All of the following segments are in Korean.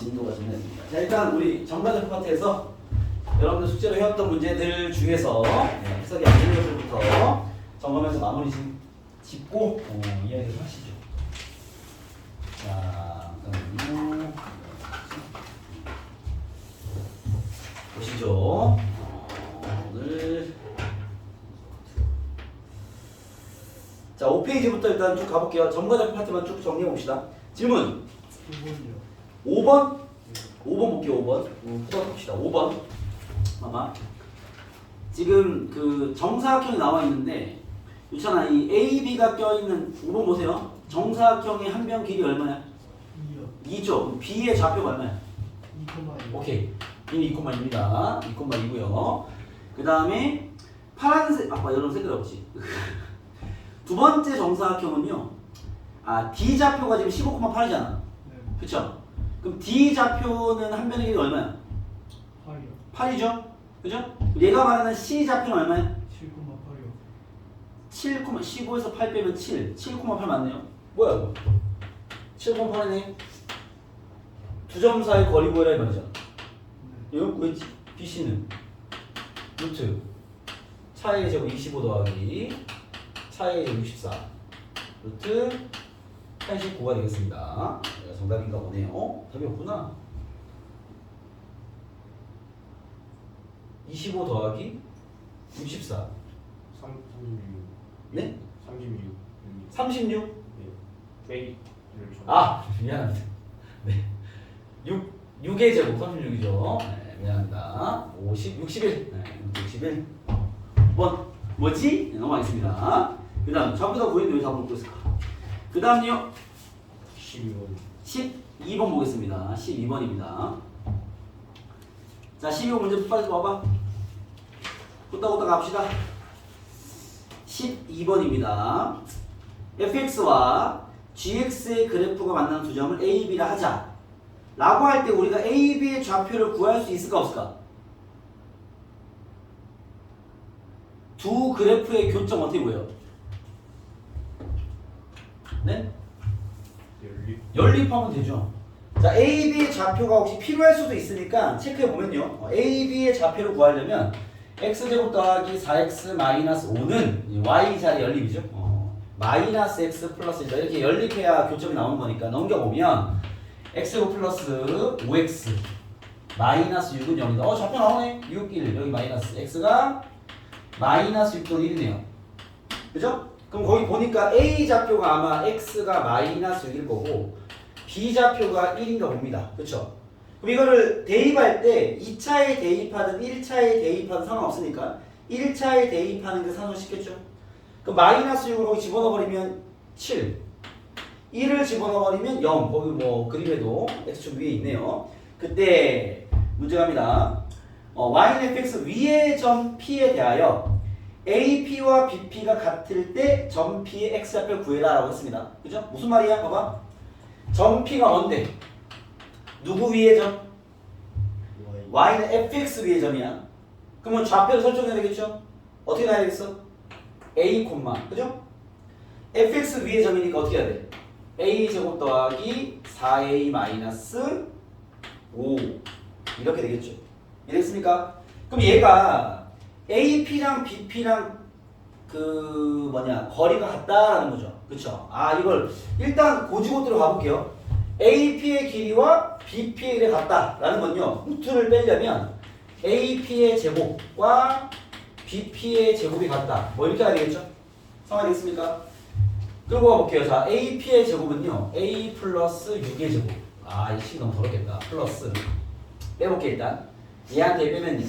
진도가 정리됩니다. 자, 일단 우리 정가적 파트에서 여러분들 숙제로 해왔던 문제들 중에서 해석이 안 되는 것들부터 점검해서 마무리 짓고 이야기를 하시죠. 자, 그럼 보시죠. 오늘 자 5페이지부터 일단 쭉 가볼게요. 정가적 파트만 쭉 정리해 봅시다. 질문 5번? 5번 볼게요. 5번 후반 봅시다. 5번 아마 지금 그 정사각형이 나와 있는데 있잖아. 이 AB가 껴있는 5번 보세요. 정사각형의 한 변 길이 얼마야? 2죠. B의 좌표가 얼마야? 2,2. 오케이. 이미 2,2입니다. 2,2고요. 그 다음에 파란색 아빠 여러분 색깔 없지? 두 번째 정사각형은요. D 좌표가 지금 15,8이잖아. 네. 그쵸? 그럼 D 좌표는 한 변의 길이 얼마야? 8이요. 8이죠? 그죠? 얘가 말하는 C 좌표는 얼마야? 7,8이요. 15에서 8 빼면 7. 7,8 맞네요. 뭐야 이거? 7,8이네. 두 점 사이 거리 구해라 이 말이죠. 네. 이거 뭐였지? BC는 루트 차의 제곱 25 더하기 차의 제곱 64 루트 89가 되겠습니다. 정답인가 보네요. 답이 없구나. 25 더하기 64 36. 네? 36. 36? K를 미안합니다. 네. 6의 제곱 36이죠. 네, 미안합니다. 61. 네, 61. 5번. 뭐지? 네, 넘어가겠습니다. 그 다음, 전부 다 구했는데 왜 답을 못 구했을까? 그 다음요. 12번. 12번 보겠습니다. 12번입니다. 자, 12번 문제 빨리 봐봐. 후딱후딱 갑시다. 12번입니다. fx와 gx의 그래프가 만나는 두 점을 a, b라 하자. 라고 할 때 우리가 a, b의 좌표를 구할 수 있을까 없을까? 두 그래프의 교점 어떻게 보여요? 네? 연립하면 되죠. 자, a, b의 좌표가 혹시 필요할 수도 있으니까 체크해 보면요. a, b의 좌표를 구하려면 x제곱 더하기 4x 마이너스 5는 y 자리 연립이죠. 마이너스 x 플러스 1 이렇게 연립해야 교점이 나오는 거니까 넘겨보면 x제곱 플러스 5x 마이너스 6은 0이다. 좌표 나오네. 6, 1 여기 마이너스 x가 마이너스 6도 1이네요. 그죠? 그럼 거기 보니까 a 좌표가 아마 x가 마이너스 6일 거고 b 좌표가 1인가 봅니다. 그쵸? 그럼 이거를 대입할 때 2차에 대입하든 1차에 대입하든 상관없으니까 1차에 대입하는 게 상관쉽겠죠? 그럼 마이너스 6을 거기 집어넣어버리면 7 1을 집어넣어버리면 0 거기 뭐 그림에도 x축 위에 있네요. 그때 문제 갑니다. y는 fx 위의 점 p에 대하여 ap와 bp가 같을 때 점 p의 x좌표를 구해라 라고 했습니다. 그죠? 무슨 말이야? 봐봐. 점 p가 뭔데? 누구 위의 점? y는 fx 위의 점이야. 그러면 좌표를 설정해야 되겠죠? 어떻게 나야 되겠어? a, 그죠? fx 위의 점이니까 어떻게 해야 돼? a 제곱 더하기 4a 마이너스 5 이렇게 되겠죠? 이해됐습니까? 그럼 얘가 ap랑 bp랑 거리가 같다라는 거죠. 그쵸? 이걸 일단 고지고대로 가볼게요. ap의 길이와 bp의 길이 같다라는 건요. 루트를 빼려면 ap의 제곱과 bp의 제곱이 같다. 뭐 이렇게 해야 되겠죠? 상황이 됐습니까? 끌고 가볼게요. 자, ap의 제곱은요. a 플러스 6의 제곱. 이 식 너무 더럽겠다. 플러스 빼볼게 일단. 얘한테 빼면요.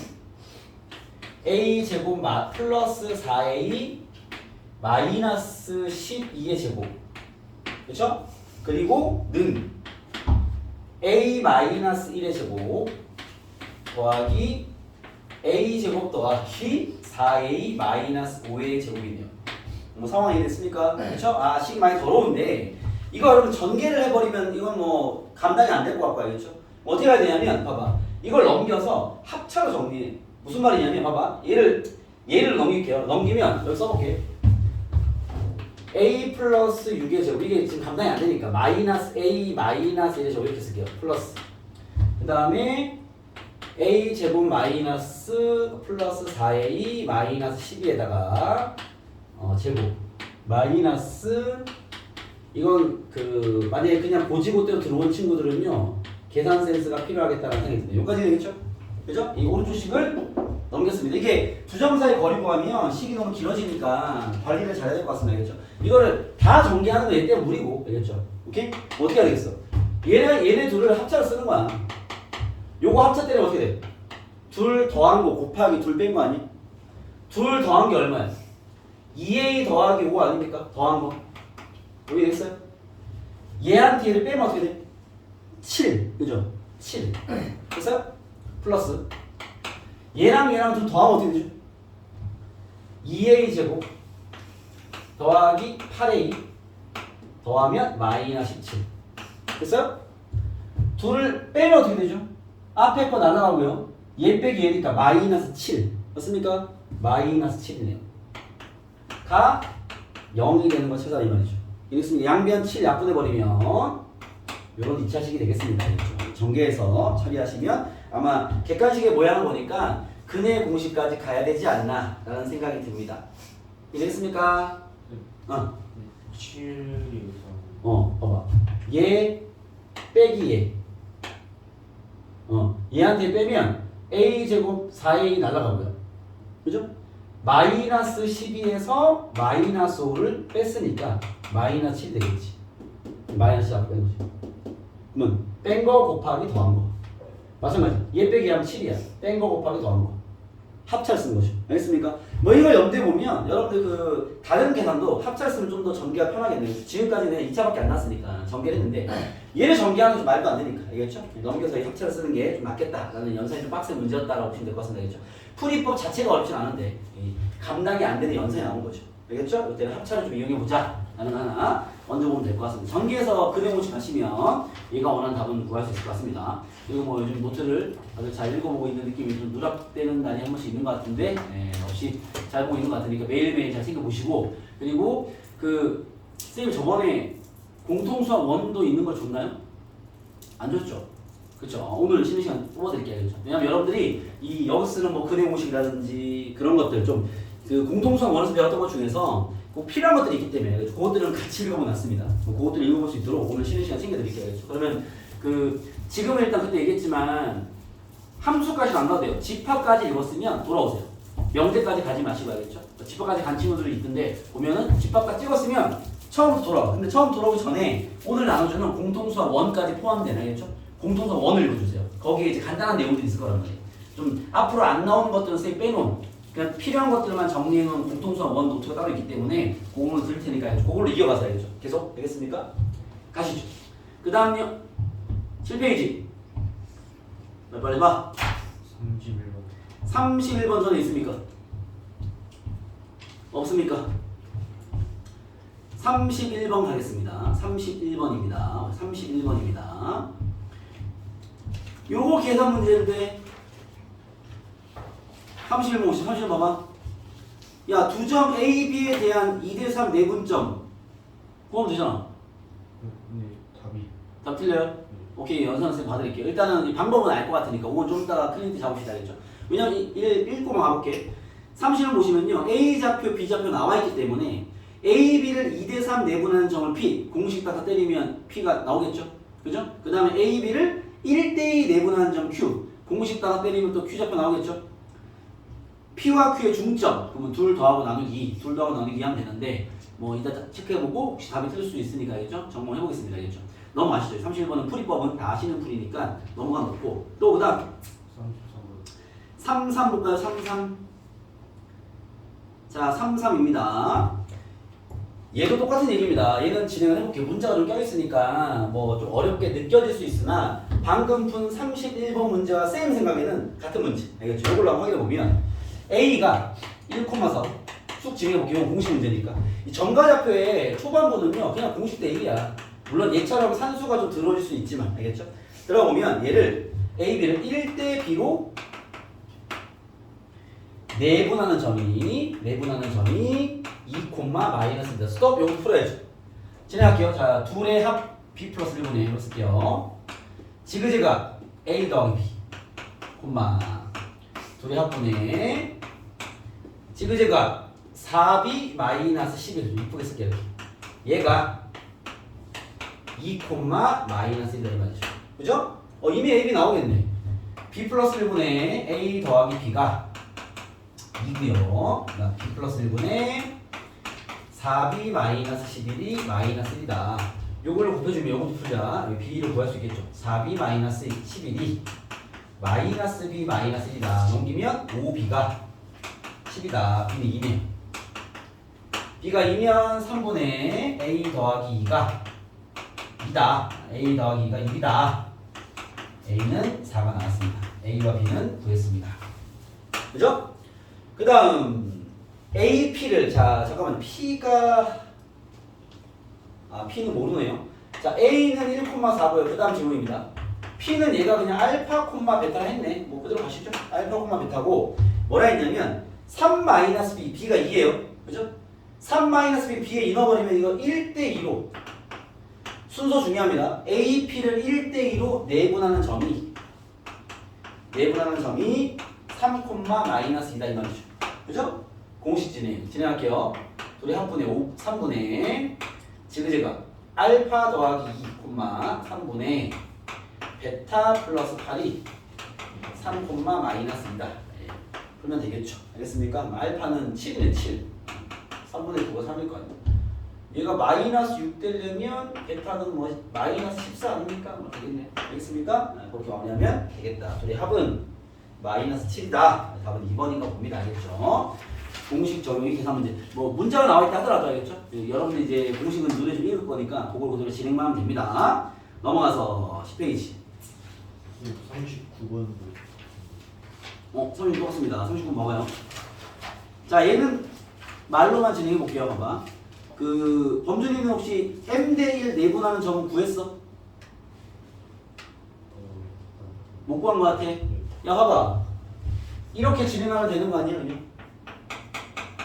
a 제곱 플러스 4a 마이너스 12의 제곱. 그쵸? 그리고 는 a 마이너스 1의 제곱 더하기 a 제곱 더하기 4a 마이너스 5의 제곱이네요. 뭐 상황이 됐습니까? 그쵸? 식이 많이 더러운데 이거 여러분 전개를 해버리면 이건 뭐 감당이 안 될 것 같고요. 그렇죠? 어떻게 해야 되냐면 봐봐. 이걸 넘겨서 합차로 정리해. 무슨 말이냐면 봐봐. 얘를 넘길게요. 넘기면 여기 써볼게. a 플러스 6의 제곱. 이게 지금 감당이 안 되니까 마이너스 a 마이너스 1의 제곱 이렇게 쓸게요. 플러스 그 다음에 a 제곱 마이너스 플러스 4a 마이너스 12에다가 제곱 마이너스 이건 그 만약에 그냥 고지고대로 들어온 친구들은요 계산 센스가 필요하겠다는 생각이 듭니다. 여기까지 되겠죠? 그죠? 이 오른쪽 식을 넘겼습니다. 이게 두 점 사이 거리 구하면 식이 너무 길어지니까 관리를 잘해야 될 것 같습니다. 알겠죠? 이거를 다 전개하는 거 얘 때문에 무리고. 알겠죠? 오케이? 어떻게 해야 되겠어? 얘네 둘을 합차로 쓰는 거야. 요거 합차 때리면 어떻게 돼? 둘 더한 거 곱하기 둘 뺀 거 아니? 둘 더한 게 얼마야? 2a 더하기 5 아닙니까? 더한 거. 여기 됐어요? 얘한테 얘를 빼면 어떻게 돼? 7. 그죠? 7. 됐어요? 플러스. 얘랑 얘랑 좀 더하면 어떻게 되죠? 2a 제곱 더하기 8a 더하면 마이너스 17. 됐어요? 둘을 빼면 어떻게 되죠? 앞에 거 날아가고요. 얘 빼기 얘니까 마이너스 7. 맞습니까? 마이너스 7이네요. 가 0이 되는 거 찾아라 이 말이죠. 이랬으면 양변 7 약분해버리면 이런 2차식이 되겠습니다. 전개해서 처리하시면 아마 객관식의 모양을 보니까 근의 공식까지 가야 되지 않나 라는 생각이 듭니다. 이해됐습니까? 7이 봐봐. 얘 빼기 얘. 얘한테 빼면 a제곱 4a 날라가고요. 그죠? 마이너스 12에서 마이너스 5를 뺐으니까 마이너스 7이 되겠지. 마이너스 7 뺀 거지. 그러면 뺀 거 곱하기 더한 거. 마찬가지. 얘 빼기 하면 7이야. 뺀 거 곱하기 더한 거. 합차를 쓰는 거죠. 알겠습니까? 뭐 이걸 염두에 보면 여러분들 그 다른 계산도 합차를 쓰면 좀 더 전개가 편하겠네요. 지금까지는 2차밖에 안 났으니까 전개를 했는데 얘를 전개하는 게 좀 말도 안 되니까. 알겠죠? 넘겨서 이 합차를 쓰는 게 좀 낫겠다라는 연산이 좀 빡센 문제였다라고 보시면 될 것 같습니다. 알겠죠? 풀이법 자체가 어렵진 않은데 감당이 안 되는 연산이 나온 거죠. 알겠죠? 이때는 합차를 좀 이용해 보자 라는 거 하나 먼저 보면 될 것 같습니다. 전개해서 근의 공식 하시면 얘가 원하는 답은 구할 수 있을 것 같습니다. 그리고 뭐 요즘 노트를 다들 잘 읽어보고 있는 느낌이 좀 누락되는 날이 한 번씩 있는 것 같은데 역시 잘 보고 있는 것 같으니까 매일매일 잘 챙겨보시고 그리고 그 쌤이 저번에 공통수학 원도 있는 걸 줬나요? 안 줬죠? 그렇죠. 오늘 쉬는 시간 뽑아드릴게요. 그렇죠? 왜냐면 여러분들이 이 여기 쓰는 뭐 근의 공식이라든지 그런 것들 좀 그 공통수학 원에서 배웠던 것 중에서 꼭 필요한 것들이 있기 때문에 그것들은 같이 읽어보면 낫습니다. 그것들을 읽어볼 수 있도록 오늘 쉬는 시간 챙겨드릴게요. 그렇죠? 그러면 그 지금은 일단 그때 얘기했지만 함수까지는 안 가도 돼요. 집합까지 읽었으면 돌아오세요. 명제까지 가지 마시고 알겠죠? 집합까지 간 친구들이 있던데 보면은 집합까지 찍었으면 처음부터 돌아와. 근데 처음 돌아오기 전에 오늘 나눠주는 공통수학 원까지 포함되나 알겠죠? 공통수학 원을 읽어주세요. 거기에 이제 간단한 내용들이 있을 거란 말이에요. 좀 앞으로 안 나오는 것들은 쌤이 빼놓은 그냥 필요한 것들만 정리해놓은 공통수학 원 노트가 따로 있기 때문에 그거는 드릴 테니까 그걸로 이어가서 알겠죠? 계속 되겠습니까? 가시죠. 그 다음요 7페이지 빨리 봐. 31번 31번 전에 있습니까? 없습니까? 31번 가겠습니다. 31번입니다. 31번입니다. 요거 계산 문제인데 31번 30번 봐봐. 야, 두 점 A, B에 대한 2대3 내분점 구하면 되잖아. 네 답이 답 틀려요? 오케이, 연산 선생님 봐드릴게요. 일단은 이 방법은 알 것 같으니까 오늘 좀 이따가 클린트 잡읍시다. 알겠죠? 왜냐면 읽고만 가볼게. 30번 보시면요. A 좌표, B 좌표 나와 있기 때문에 A, B를 2대3 내분하는 점을 P, 공식 갖다 때리면 P가 나오겠죠? 그죠? 그 다음에 A, B를 1대2 내분하는 점 Q, 공식 갖다 때리면 또 Q 좌표 나오겠죠? P와 Q의 중점, 그러면 둘 더하고 나누기 2 하면 되는데 뭐 이따 체크해보고 혹시 답이 틀릴 수 있으니까 알겠죠? 점검해보겠습니다. 알겠죠? 넘어가시죠. 31번은 풀이법은 다 아시는 풀이니까 넘어가 놓고 또 그 다음 33 볼까요? 33 자 33입니다. 얘도 똑같은 얘기입니다. 얘는 진행을 해볼게요. 문자가 좀 껴있으니까 뭐 좀 어렵게 느껴질 수 있으나 방금 푼 31번 문제와 쌤 생각에는 같은 문제. 알겠죠? 이걸로 한번 확인해보면 A가 1,4 쭉 진행해볼게요. 공식 문제니까 이 정가좌표의 초반부는요 그냥 공식 대 1이야. 물론 얘처럼 산수가 좀 들어올 수 있지만 알겠죠? 들어보면 얘를 A, B를 1대 B로 내분하는 점이 2, 마이너스입니다. 스톱. 요거 풀어야죠. 진행할게요. 자, 둘의 합 B 플러스 1분의 1로 쓸게요. 지그재가 A 더하기 B 콤마 둘의 합분의 지그재가 4B 마이너스 11 이쁘게 쓸게요. 얘가 2 마이너스 1이 말이죠. 그죠? 이미 A, B 나오겠네. B 플러스 1분의 A 더하기 B가 2고요. B 플러스 1분의 4B 마이너스 11이 마이너스 1이다. 요걸 곱해주면 요것도 풀자. B를 구할 수 있겠죠. 4B 마이너스 11이 마이너스 B 마이너스 1이다. 넘기면 5B가 10이다. B는 2네. B가 2면 3분의 A 더하기 2가 2다. A 더하기 2가 6이다. A는 4가 나왔습니다. A와 B는 구했습니다. 그죠? 그 다음 AP를 잠깐만요. P는 모르네요. 자, A는 1,4고요. 그 다음 질문입니다. P는 얘가 그냥 알파, 베타라 했네. 뭐 그대로 가시죠. 알파, 베타고 뭐라 했냐면 3-B, B가 2예요. 그죠? 3-B, B에 인어버리면 이거 1대2로 순서 중요합니다. AP를 1대2로 내분하는 점이 3,-2다 이 말이죠. 그죠? 공식 진행할게요. 둘이 합분의 3분의 지그재가 알파 더하기 2, 3분의 베타 플러스 8이 3,-2다. 풀면 되겠죠. 알겠습니까? 알파는 7이네 7. 3분의 9가 3일 거 아니에요. 얘가 마이너스 6 되려면 베타는 뭐 마이너스 14 아닙니까? 뭐 되겠네. 알겠습니까? 그렇게 마무리하면 되겠다. 둘의 합은 마이너스 7이다. 답은 2번인가 봅니다. 알겠죠? 공식 적용이 계산 문제. 뭐 문자가 나와 있다 하더라도 알겠죠? 여러분들 이제 공식은 눈에 좀 읽을 거니까 그걸 그대로 진행만 하면 됩니다. 넘어가서 10페이지. 39번 39 똑같습니다. 39 먹어요. 자, 얘는 말로만 진행해 볼게요. 봐봐. 그 범준이는 혹시 M/1 내분하는 점은 구했어? 못 구한 거 같아? 야, 봐봐. 이렇게 진행하면 되는 거 아니에요? 그냥?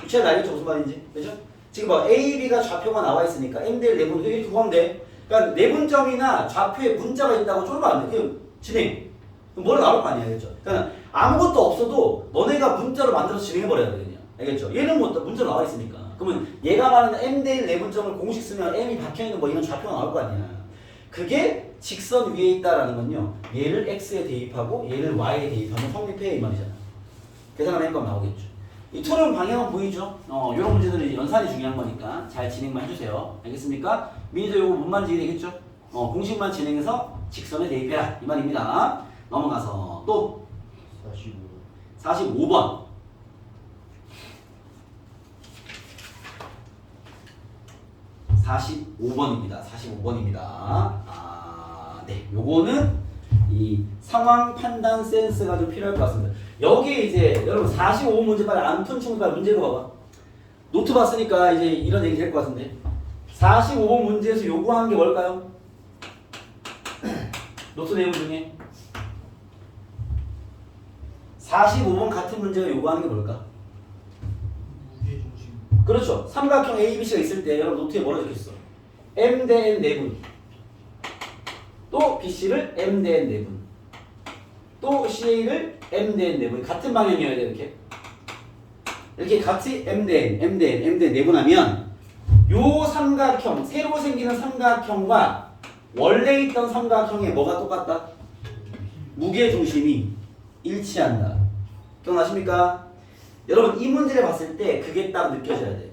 제가 알겠죠? 무슨 말인지? 그죠? 지금 봐. A, B가 좌표가 나와 있으니까 M/1 내분 이렇게 구하면 돼. 그러니까 내분점이나 좌표에 문자가 있다고 쫄면 안 돼. 그냥 진행. 그럼 뭐라 나올 거 아니야. 알겠죠? 그러니까 아무것도 없어도 너네가 문자로 만들어서 진행해버려야 돼. 그냥. 알겠죠? 얘는 뭐 문자 나와 있으니까. 그러면 얘가 말하는 M/1 내분점을 공식 쓰면 M이 박혀있는 뭐 이런 좌표가 나올 거 아니야. 그게 직선 위에 있다라는 건요. 얘를 X에 대입하고 얘를 Y에 대입하면 성립해 이 말이잖아. 계산하면 M값 나오겠죠. 이 토론 방향은 보이죠? 이런 문제들은 연산이 중요한 거니까 잘 진행만 해주세요. 알겠습니까? 민희도 이거 뭔 말인지 되겠죠? 공식만 진행해서 직선에 대입해라 이 말입니다. 넘어가서 또 45번. 45번입니다. 네, 요거는 이 상황 판단 센스가 좀 필요할 것 같습니다. 여기에 이제 여러분 45번 문제 빨리 안 푼 친구 빨리 문제 봐봐. 노트 봤으니까 이제 이런 얘기 될 것 같은데 45번 문제에서 요구하는 게 뭘까요? 노트 내용 중에 45번 같은 문제가 요구하는 게 뭘까? 무게중심. 그렇죠. 삼각형 ABC가 있을 때 여러분 노트에 뭐라 적혔어? M 대 N 내분. 또 BC를 M 대 N 내분. 또 CA를 M 대 N 내분. 같은 방향이어야 돼 이렇게. 이렇게 같이 M 대 N, M 대 N, M 대 N 내분하면 요 삼각형, 새로 생기는 삼각형과 원래 있던 삼각형의 뭐가 똑같다? 무게중심이 일치한다. 기억나십니까? 여러분 이 문제를 봤을 때 그게 딱 느껴져야 돼.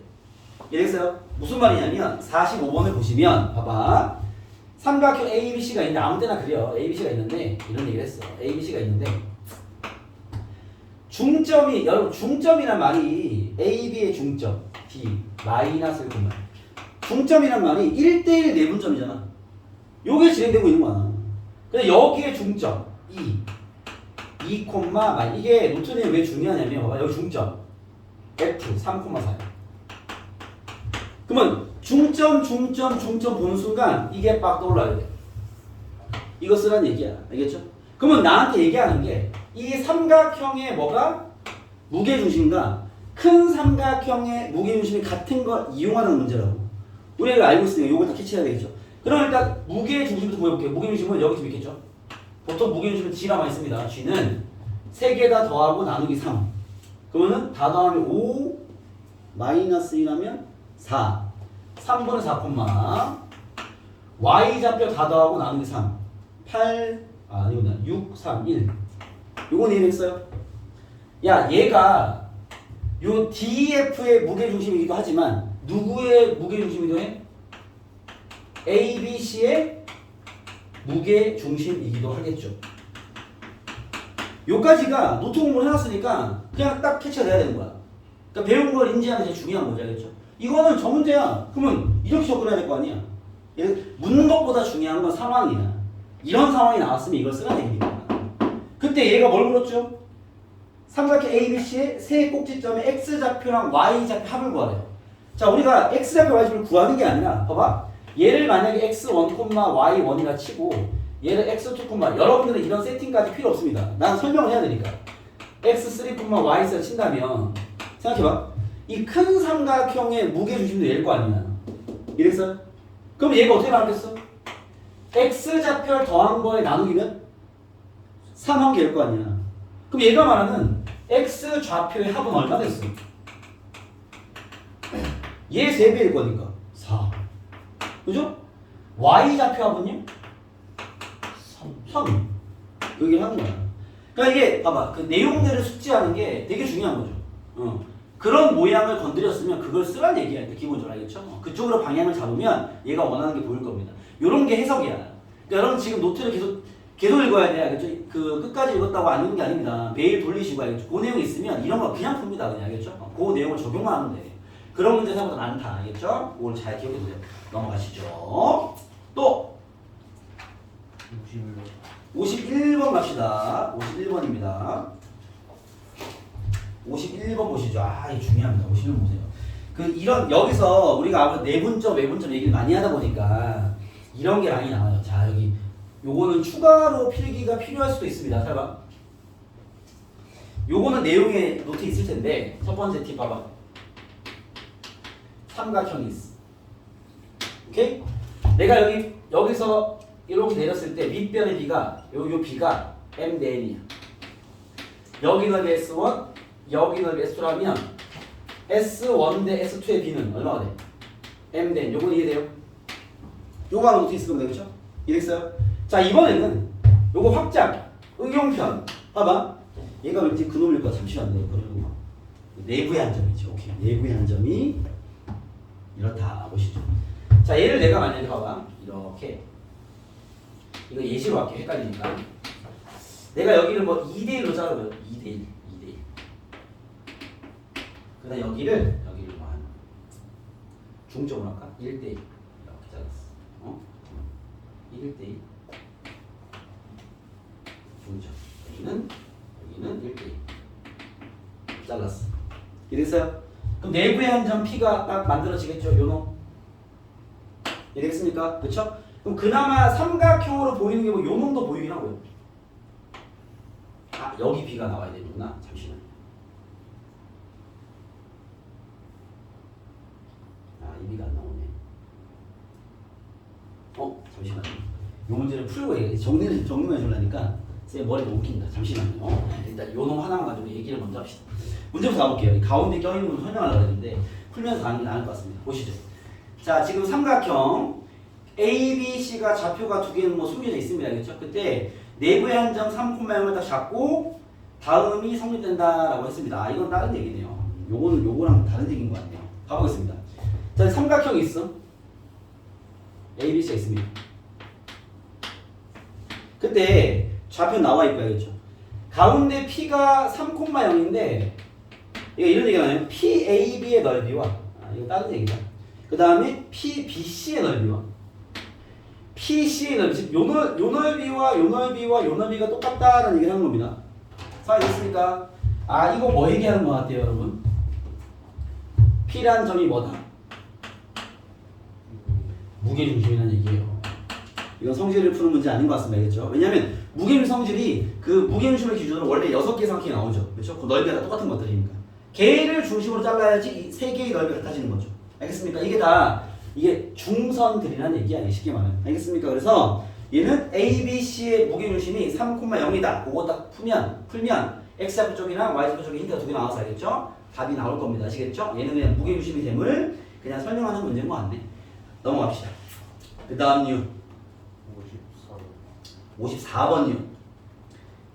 이해됐어요? 무슨 말이냐면 45번을 보시면 봐봐. 삼각형 ABC가 있는데 아무 때나 그려. ABC가 있는데 이런 얘기를 했어. ABC가 있는데 중점이 여러분 중점이란 말이 AB의 중점 B 마이너스 1,. 중점이란 말이 1대1 내분점이잖아. 요게 진행되고 있는 거야. 근데 여기에 중점 2 이게 노트는 왜 중요하냐면 봐봐 여기 중점 F 3,4 그러면 중점 보는 순간 이게 빡 떠올라야 돼. 이거 쓰란 얘기야. 알겠죠? 그러면 나한테 얘기하는 게 이 삼각형의 뭐가 무게중심과 큰 삼각형의 무게중심이 같은 걸 이용하는 문제라고. 우리가 알고 있으니까 이걸 다 캐치해야 되겠죠. 그럼 일단 무게중심부터 보여볼게요. 무게중심은 여기쯤 있겠죠? 보통 무게중심은 G라고 많이 씁니다. G는 3개 다 더하고 나누기 3. 그러면은 다 더하면 5 마이너스 1하면 4. 3분의 4, Y좌표 다 더하고 나누기 3. 8, 아니구나. 6, 3, 1. 요건 이해됐어요? 야, 얘가 요 DF의 무게중심이기도 하지만 누구의 무게중심이기도 해? ABC의 무게중심이기도 하겠죠. 요까지가 노트 공부를 해놨으니까 그냥 딱 캐치가 돼야 되는 거야. 그러니까 배운 걸 인지하는 게 제일 중요한 거죠. 알겠죠? 이거는 저 문제야. 그러면 이렇게 접근해야 될 거 아니야. 묻는 것보다 중요한 건 상황이야. 이런 상황이 나왔으면 이걸 쓰라는 얘기입니다. 그때 얘가 뭘 물었죠? 삼각형 ABC의 세 꼭지점의 X좌표랑 Y좌표 합을 구하래요. 자, 우리가 X좌표, Y좌표를 구하는 게 아니라 봐봐. 얘를 만약에 X1, Y1이라 치고 얘를 X2, 여러분들은 이런 세팅까지 필요 없습니다. 난 설명을 해야 되니까. X3, Y4 친다면 생각해봐. 이 큰 삼각형의 무게중심도 얘일 거 아니야. 이랬어요? 그럼 얘가 어떻게 나왔겠어? X좌표를 더한 거에 나누기면 3한 개일 거 아니야. 그럼 얘가 말하는 X좌표의 합은 얼마 됐어? 얘 3배일 거니까 4. 그죠? Y좌표 합은요? 3. 그 얘기를 하는 거야. 그러니까 이게 봐봐. 그 내용들을 숙지하는 게 되게 중요한 거죠. 그런 모양을 건드렸으면 그걸 쓰라는 얘기야. 기본적으로 알겠죠? 그쪽으로 방향을 잡으면 얘가 원하는 게 보일 겁니다. 요런 게 해석이야. 그러니까 여러분 지금 노트를 계속 읽어야 돼. 알겠죠? 그 끝까지 읽었다고 안 읽는 게 아닙니다. 매일 돌리시고 알겠죠? 그 내용이 있으면 이런 거 그냥 풉니다. 그냥 알겠죠? 그 내용을 적용만 하면 돼. 그런 문제 생각보다 많다. 알겠죠? 그걸 잘 기억해 두세요. 넘어가시죠. 또 51번 갑시다. 51번입니다. 51번 보시죠. 아, 이게 중요합니다. 51번 보세요. 이런 여기서 우리가 아무래도 내분점, 외분점 얘기를 많이 하다 보니까 이런 게 많이 나와요. 자, 여기 요거는 추가로 필기가 필요할 수도 있습니다. 잘 봐. 요거는 내용에 노트 있을 텐데 첫 번째 팁 봐봐. 삼각형이 있어. 오케이? 내가 여기서 이렇게 내렸을 때 밑변의 B가 요 B가 M 대 N이야. 여기 넓이 S1, 여기 넓이 S2라면 S1 대 S2의 B는 얼마가 돼? M 대 N. 요건 이해돼요? 요거 하나 노트 있으면 되겠죠? 이해됐어요? 자, 이번에는 요거 확장, 응용편. 봐봐. 얘가 왠지 그놈일 거야. 잠시만요. 내부의 한 점이지. 오케이. 내부의 한 점이 이렇다. 보시죠. 자, 얘를 내가 만약에 봐봐. 이렇게. 이거 예시로 할게. 헷갈리니까. 내가 여기를 뭐 2대1로 자르고요. 2대1. 그 다음 여기를 뭐 한 중점으로 할까? 1대1. 이렇게 잘랐어. 1대1. 중점. 여기는 1대1. 잘랐어. 이랬어요? 그럼 내부의 한 점 P가 딱 만들어지겠죠? 요놈. 이해되겠습니까? 그쵸? 그럼 그나마 삼각형으로 보이는 게 뭐 요놈도 보이긴 하고요. 아, 여기 B가 나와야 되는구나. 잠시만. 아, 이 B가 안 나오네. 잠시만요. 요 문제를 풀고 정리만 해주려니까 제 머리가 웃긴다. 잠시만요. 일단 요 놈 하나만 가지고 얘기를 먼저 합시다. 문제부터 가볼게요. 가운데 껴있는 건 설명하려고 했는데 풀면서 가는 게 나을 것 같습니다. 보시죠. 자, 지금 삼각형 ABC가 좌표가 두 개는 뭐 숨겨져 있습니다. 그렇죠? 그때 내부의 한 점 3,0을 딱 잡고 다음이 성립된다라고 했습니다. 아, 이건 다른 얘기네요. 요거랑 다른 얘기인 것 같네요. 가보겠습니다. 자, 삼각형이 있어. ABC가 있습니다. 그때 좌표 나와 있고요. 그렇죠? 가운데 P가 3,0인데 이거 이런 얘기가 나요. PAB의 넓이와 이거 다른 얘기다. 그 다음에 PBC의 넓이와 PC의 넓이, 즉 요 넓이와 요 넓이와 요 넓이가 똑같다라는 얘기를 하는 겁니다. 사이됐습니까? 아, 이거 뭐 얘기하는 것 같아요, 여러분? P란 점이 뭐다? 무게중심이라는 얘기예요. 이건 성질을 푸는 문제 아닌 것 같습니다. 알겠죠? 왜냐하면 무게중심 성질이 그 무게중심을 기준으로 원래 6개의 삼각형이 나오죠. 그렇죠? 그 넓이가 다 똑같은 것들이니까. 걔를 중심으로 잘라야지 이 3개의 넓이가 같아지는 거죠. 알겠습니까? 이게 중선들이라는 얘기 아니에요. 쉽게 말하면. 알겠습니까? 그래서 얘는 A, B, C의 무게중심이 3,0이다. 그거 딱 풀면 X좌표 쪽이랑 Y좌표 쪽에 힌트가 2개 나와서 알겠죠? 답이 나올 겁니다. 아시겠죠? 얘는 그냥 무게중심이 됨을 그냥 설명하는 문제인 거 같네. 넘어갑시다. 그 다음 유 54번이요.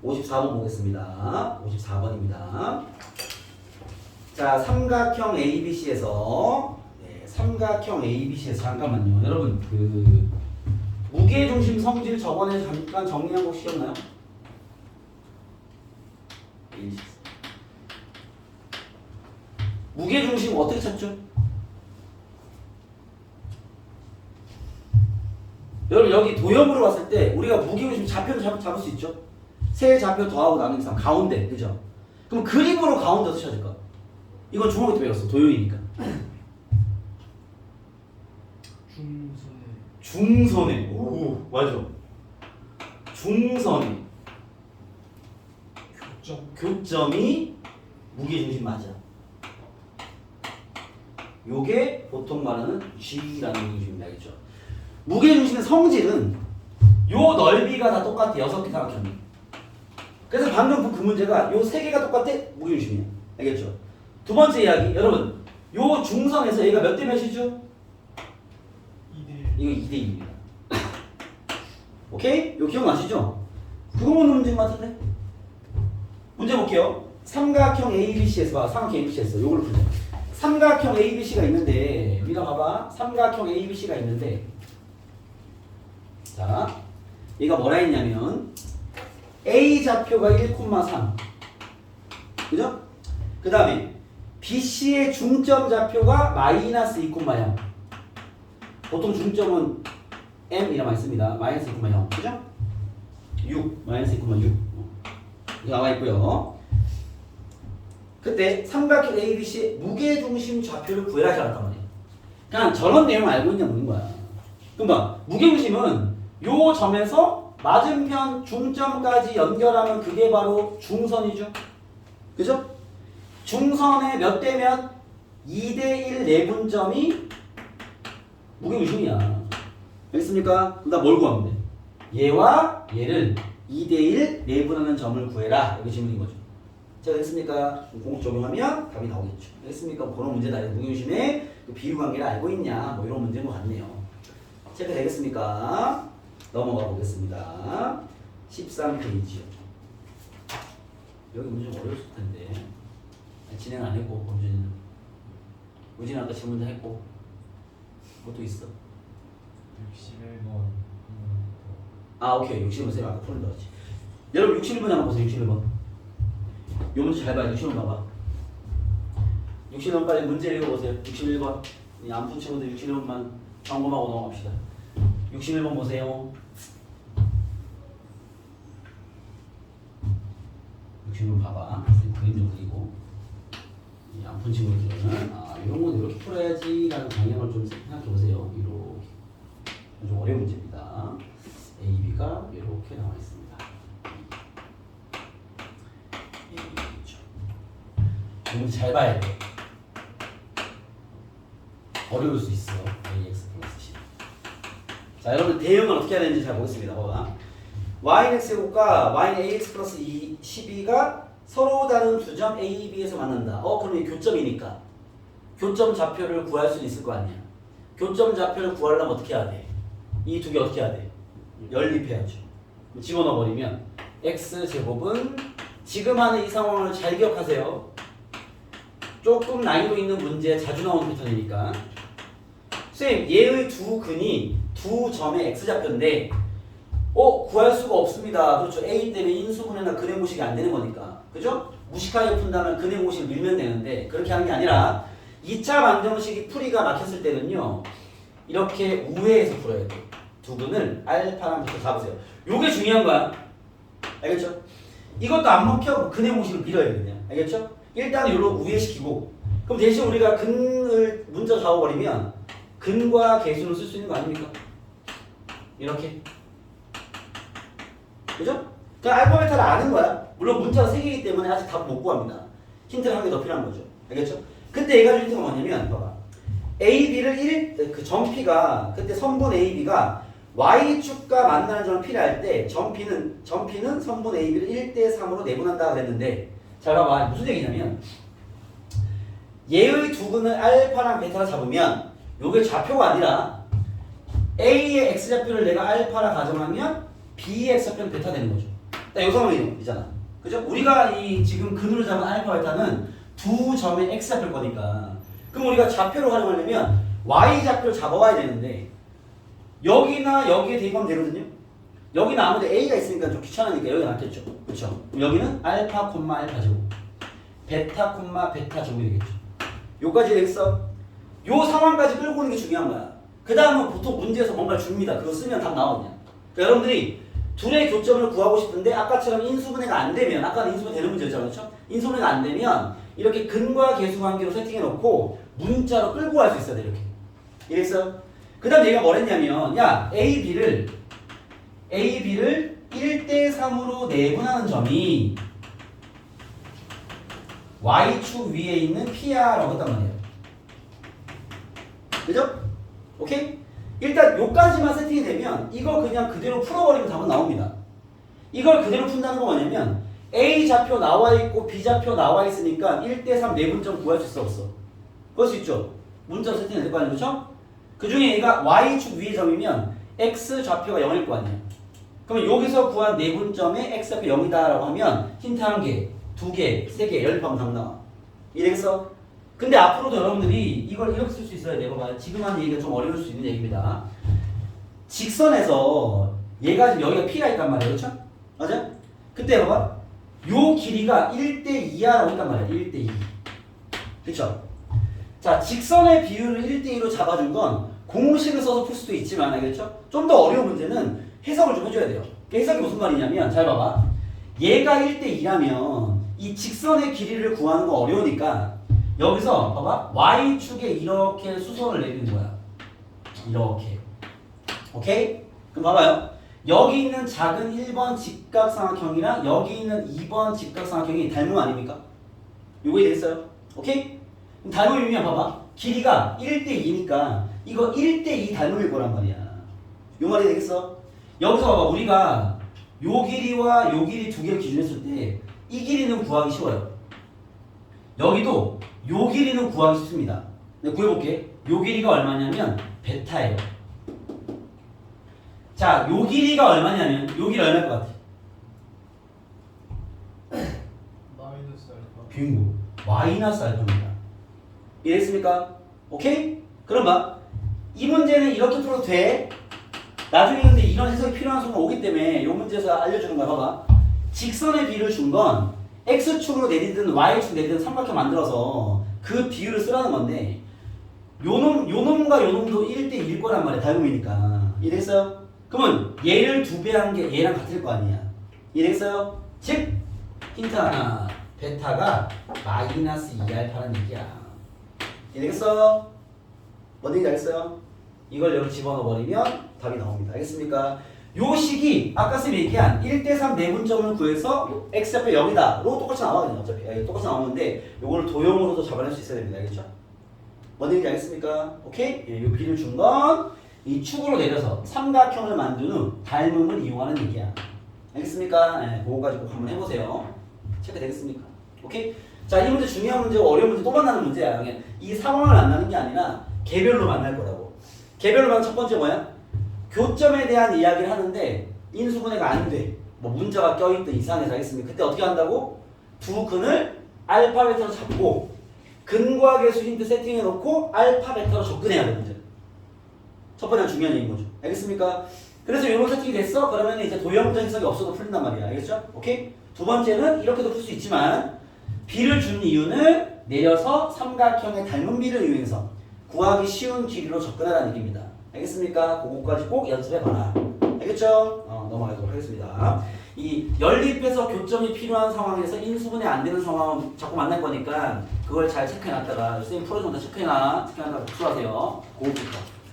54번 보겠습니다. 54번입니다. 자, 삼각형 ABC에서 삼각형 ABC에서 잠깐만요. 여러분 그 무게중심 성질 저번에 잠깐 정리한 거 기억나요? 무게중심 어떻게 찾죠? 여러분 여기 도형으로 봤을 때 우리가 무게중심 좌표를 잡을 수 있죠? 세 좌표 더하고 나누기 3 가운데 그죠? 그럼 그림으로 가운데 어떻게 찾을까? 이건 중학교 때 배웠어. 도형이니까. 중선에. 오 맞아. 중선에 교점이 무게중심 맞아. 요게 보통 말하는 G라는 무게중심입니다. 알겠죠? 무게중심의 성질은 요 넓이가 다 똑같아. 6개 삼각형이. 그래서 방금 그 문제가 요 3개가 똑같아. 무게중심이야. 알겠죠? 두 번째 이야기. 여러분 요 중선에서 얘가 몇 대 몇이죠? 2대1. 이거 2대2입니다. 오케이? 이거 기억나시죠? 그거 묻는 문제인 것 같은데? 문제 볼게요. 삼각형 ABC에서 봐. 삼각형 ABC에서 요걸 풀자. 삼각형 ABC가 있는데 우리가 봐봐. 삼각형 ABC가 있는데 자 얘가 뭐라 했냐면 A 좌표가 1,3 그죠? 그 다음에 BC의 중점 좌표가 마이너스 2,0 보통 중점은 M이라 많이 씁니다. 마이너스 2,0 그죠? 6 마이너스 2,6 이거 나와 있고요. 그때 삼각형 ABC 무게중심 좌표를 구해라 하지 않았단 말이에요. 그냥 저런 내용 알고 있냐 묻는 거야. 그럼 봐 무게중심은 요 점에서 맞은편 중점까지 연결하면 그게 바로 중선이죠. 그죠? 중선의 몇 대 몇? 2대1 내분점이 무게중심이야. 알겠습니까? 그럼 나 뭘 구하면 돼? 얘와 얘를 2대1 내분하는 점을 구해라. 여기 질문인 거죠. 자, 됐습니까? 공식 적용하면 답이 나오겠죠. 됐습니까? 그런 문제다. 무게중심의 그 비율관계를 알고 있냐? 뭐 이런 문제인 것 같네요. 체크 되겠습니까? 넘어가 보겠습니다. 13페이지요. 여기 문제 좀 어려웠을 텐데. 진행 안 했고, 범준이는. 우진 아까 질문도 했고. 그것도 있어. 61번 아, 오케이. 61번 쌤 아까 푸는 거지. 여러분 61번 한번 보세요. 61번. 요 문제 잘 봐요. 61번 봐봐. 61번 빨리 문제 읽어보세요. 61번. 안 푼 친구들 61번만 점검하고 넘어갑시다. 61번 보세요. 60번 봐봐. 그림 좀 그리고. 안 푼 친구들은 이런 건 이렇게 풀어야지라는 방향을 좀 생각해 보세요. 이렇게. 좀 어려운 문제입니다. A, B가 이렇게 나와 있습니다. 문제 잘 봐야 돼. 어려울 수 있어. AX 플러스 C. 자, 여러분 대응을 어떻게 해야 되는지 잘 보겠습니다. 봐봐. Y는 X제곱과 Y는 AX 플러스 12가 서로 다른 두 점 A, B에서 만난다. 그럼 이 교점이니까 교점 좌표를 구할 수 있을 거 아니야. 교점 좌표를 구하려면 어떻게 해야 돼? 이 두 개 어떻게 해야 돼? 연립해야죠. 집어넣어 버리면 X제곱은 지금 하는 이 상황을 잘 기억하세요. 조금 난이도 있는 문제 자주 나오는 패턴이니까. 선생님 얘의 두 근이 두 점의 X좌표인데 구할 수가 없습니다. 그렇죠. A 때문에 인수분해나 근해공식이 안 되는 거니까. 그죠? 무식하게 푼다면 근해공식을 밀면 되는데 그렇게 하는 게 아니라 2차 방정식이 풀이가 막혔을 때는요. 이렇게 우회해서 풀어야 돼. 두 근을 알파랑 부터 잡으세요. 요게 중요한 거야. 알겠죠? 이것도 안 먹혀 근해공식을 밀어야 돼 그냥. 알겠죠? 일단 요로 우회시키고 그럼 대신 우리가 근을 문자 잡아버리면 근과 계수를 쓸 수 있는 거 아닙니까? 이렇게. 그죠? 그냥 알파벳을 아는 거야. 물론 문자가 3개이기 때문에 아직 답을 못 구합니다. 힌트를 한 개 더 필요한 거죠. 알겠죠? 그때 얘가 줄 힌트가 뭐냐면 봐봐. A, B를 그 점P가 그때 선분 A, B가 y축과 만나는 점을 P를 때 점P는 선분 AB를 1대3으로 내분한다 그랬는데 잘 봐봐. 무슨 얘기냐면 얘의 두 근을 알파랑 베타를 잡으면 요게 좌표가 아니라 A의 X좌표를 내가 알파라 가정하면 B의 X좌표는 베타 되는 거죠. 딱 요 상황이잖아. 그죠? 우리가 이 지금 근으로 잡은 알파 베타는 두 점의 X좌표일 거니까 그럼 우리가 좌표로 활용하려면 Y좌표를 잡아와야 되는데 여기나 여기에 대입하면 되거든요. 여기는 아무래도 A가 있으니까 좀 귀찮으니까 여기가 낫겠죠. 그렇죠? 여기는 알파 콤마 알파 제곱 베타 콤마 베타 제곱이 되겠죠. 요까지 되겠어? 요 상황까지 끌고 오는 게 중요한 거야. 그 다음은 보통 문제에서 뭔가 줍니다. 그거 쓰면 답 나오거든요. 그러니까 여러분들이 둘의 교점을 구하고 싶은데 아까처럼 인수분해가 안 되면 아까는 인수분해 되는 문제였잖아요. 그렇죠? 인수분해가 안 되면 이렇게 근과 계수 관계로 세팅해 놓고 문자로 끌고 갈 수 있어야 돼. 이렇게. 이랬어? 그 다음 얘가 뭐랬냐면 야 AB를 1대3으로 내분하는 점이 Y축 위에 있는 P야라고 했단 말이에요. 그죠? 오케이? 일단 요까지만 세팅이 되면 이거 그냥 그대로 풀어버리면 답은 나옵니다. 이걸 그대로 푼다는 건 뭐냐면 A 좌표 나와 있고 B 좌표 나와 있으니까 1대3 내분점 구할 수 있어 없어? 그럴 수 있죠. 문자로 세팅이 될 거 아니에요. 그렇죠? 그 중에 얘가 Y축 위의 점이면 X 좌표가 0일 거 아니에요. 그러면 여기서 구한 내분점에 X 좌표 0이다라고 하면 힌트 1개, 2개, 3개, 10번 답 나와. 이해겠어? 근데 앞으로도 여러분들이 이걸 이렇게 쓸 수 있어야 돼요. 봐봐. 지금 하는 얘기가 좀 어려울 수 있는 얘기입니다. 직선에서 얘가 지금 여기가 P가 있단 말이에요. 그렇죠? 맞아? 그때 봐봐. 요 길이가 1대2야라고 했단 말이야. 1대2. 그쵸? 자, 직선의 비율을 1대2로 잡아준 건 공식을 써서 풀 수도 있지만, 알겠죠? 좀 더 어려운 문제는 해석을 좀 해줘야 돼요. 그 해석이 무슨 말이냐면, 잘 봐봐. 얘가 1대2라면 이 직선의 길이를 구하는 거 어려우니까 여기서 봐봐. Y축에 이렇게 수선을 내리는 거야. 이렇게. 오케이? 그럼 봐봐요. 여기 있는 작은 1번 직각삼각형이랑 여기 있는 2번 직각삼각형이 닮음 아닙니까? 요거 이해됐어요? 오케이? 그럼 닮음이면 봐봐. 길이가 1대2니까 이거 1대2 닮음일 거란 말이야. 요 말이 되겠어? 여기서 봐봐. 우리가 요 길이와 요 길이 두 개를 기준했을 때 이 길이는 구하기 쉬워요. 여기도 요 길이는 구하기 쉽습니다. 내가 구해볼게. 요 길이가 얼마냐면 베타예요. 자, 요 길이가 얼마냐면 요 길이 얼마일 것 같아? 마이너스 알파. 빙고. 마이너스 알파입니다. 이해했습니까? 오케이? 그럼 봐. 이 문제는 이렇게 풀어도 돼. 나중에 근데 이런 해석이 필요한 순간 오기 때문에 요 문제에서 알려주는 거야. 봐봐. 직선의 비율을 준 건 X축으로 내리든 Y축 내리든 삼각형 만들어서 그 비율을 쓰라는 건데 요놈과 요놈도 1대1일 거란 말이야. 닮음이니까. 이해됐어요? 그러면 얘를 2배 한 게 얘랑 같을 거 아니야. 이해됐어요? 즉 힌트 하나. 베타가 마이너스 2알파라는 얘기야. 이해되겠어? 뭔 얘기인지 알겠어요? 이걸 여기 집어넣어버리면 답이 나옵니다. 알겠습니까? 요 식이 아까 쌤이 얘기한 1대3 내분점을 구해서 X좌표 0이다. 로 똑같이 나와거든요. 어차피 똑같이 나오는데 요걸 도형으로도 잡아낼 수 있어야 됩니다. 알겠죠? 뭔 얘기인지 알겠습니까? 오케이? 요 B를 준 건 이 축으로 내려서 삼각형을 만든 후 닮음을 이용하는 얘기야. 알겠습니까? 네, 그거 가지고 한번 해보세요. 체크되겠습니까? 오케이? 자, 이 문제 중요한 문제고 어려운 문제 또 만나는 문제야. 그냥 이 상황을 만나는 게 아니라 개별로 만날 거라고. 개별로 만난 첫 번째 뭐야? 교점에 대한 이야기를 하는데 인수분해가 안 돼. 뭐 문자가 껴있든 이상해서 하겠습니다. 그때 어떻게 한다고? 두 근을 알파 베타로 잡고 근과 계수 힌트 세팅해놓고 알파 베타로 접근해야 돼. 문제. 첫 번째는 중요한 얘기인 거죠. 알겠습니까? 그래서 이런 세팅이 됐어? 그러면 이제 도형적 해석이 없어도 풀린단 말이야. 알겠죠? 오케이? 두 번째는 이렇게도 풀 수 있지만 B를 준 이유는 내려서 삼각형의 닮은 B를 이용해서 구하기 쉬운 길이로 접근하라는 얘기입니다. 알겠습니까? 그거까지 꼭 연습해봐라. 알겠죠? 넘어가도록 하겠습니다. 이 연립해서 교점이 필요한 상황에서 인수분해 안 되는 상황은 자꾸 만날 거니까 그걸 잘 체크해놨다가 선생님 풀어준다 체크해놔. 체크해놨다가 복수하세요. 그거부터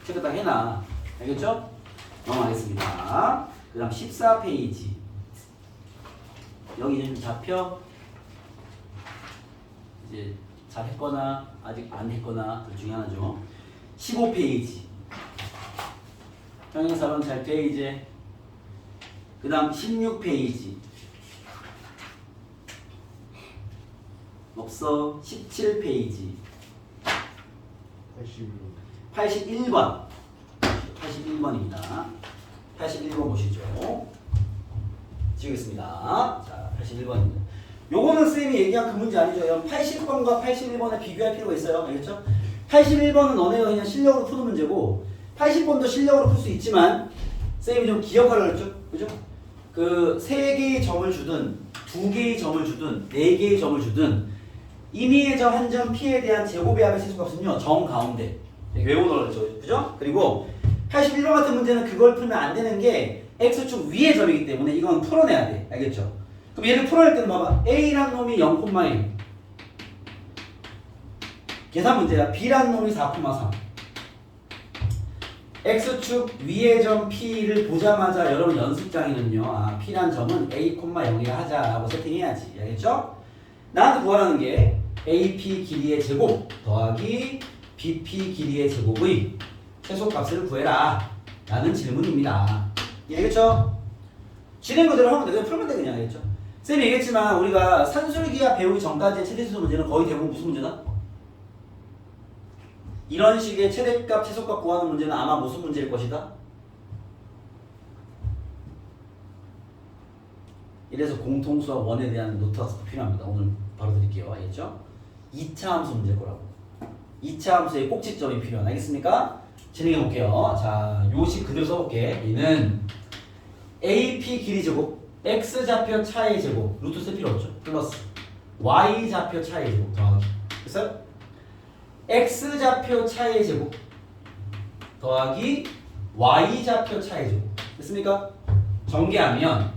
체크 딱 해놔. 알겠죠? 넘어가겠습니다. 그 다음 14페이지. 여기 이제 좀 잡혀. 이제 잘 했거나 아직 안 했거나 둘 중에 하나죠. 15페이지. 형용사론 잘 돼 이제. 그 다음 16페이지. 없어. 17페이지. 81번. 81번입니다. 81번 보시죠. 지우겠습니다. 자, 81번입니다. 요거는 쌤이 얘기한 그 문제 아니죠. 여러분 80번과 81번에 비교할 필요가 있어요. 알겠죠? 81번은 너네가 그냥 실력으로 푸는 문제고 80번도 실력으로 풀 수 있지만 쌤이 좀 기억하려고 했죠. 그죠? 그 3개의 점을 주든 2개의 점을 주든 4개의 점을 주든 임의의 점, 한 점, p에 대한 제곱의 합의 최소값은요. 정 가운데 외우는 거죠. 그죠? 그리고 81번 같은 문제는 그걸 풀면 안 되는 게 x축 위의 점이기 때문에 이건 풀어내야 돼. 알겠죠? 그럼 얘를 풀어낼 때는 봐봐. a란 놈이 0,1 계산 문제야. b란 놈이 4,3 x축 위의 점 p를 보자마자 여러분 연습장에는요. 아, p란 점은 a,0이라 하자라고 세팅해야지. 알겠죠? 나한테 구하라는 게 AP 길이의 제곱 더하기 BP 길이의 제곱의 최소값을 구해라 라는 질문입니다. 알겠죠? 진행 그대로 하면 돼. 그냥 풀면 돼 그냥. 알겠죠? 쌤이 얘기했지만 우리가 산술기하 배우기 전까지의 최대수소 문제는 거의 대부분 무슨 문제다? 이런 식의 최대값, 최소값 구하는 문제는 아마 무슨 문제일 것이다? 이래서 공통수학 1에 대한 노트가 필요합니다. 오늘 바로 드릴게요. 알겠죠? 2차 함수 문제일 거라고. 2차 함수의 꼭지점이 필요한. 알겠습니까? 진행해 볼게요. 자, 요식 그대로 써볼게. 얘는 AP 길이 제곱, X좌표 차의 제곱, 루트 쓸 필요 없죠. 플러스 Y좌표 차의 제곱 더하기. 됐어요? X좌표 차의 제곱 더하기 Y좌표 차의 제곱. 됐습니까? 전개하면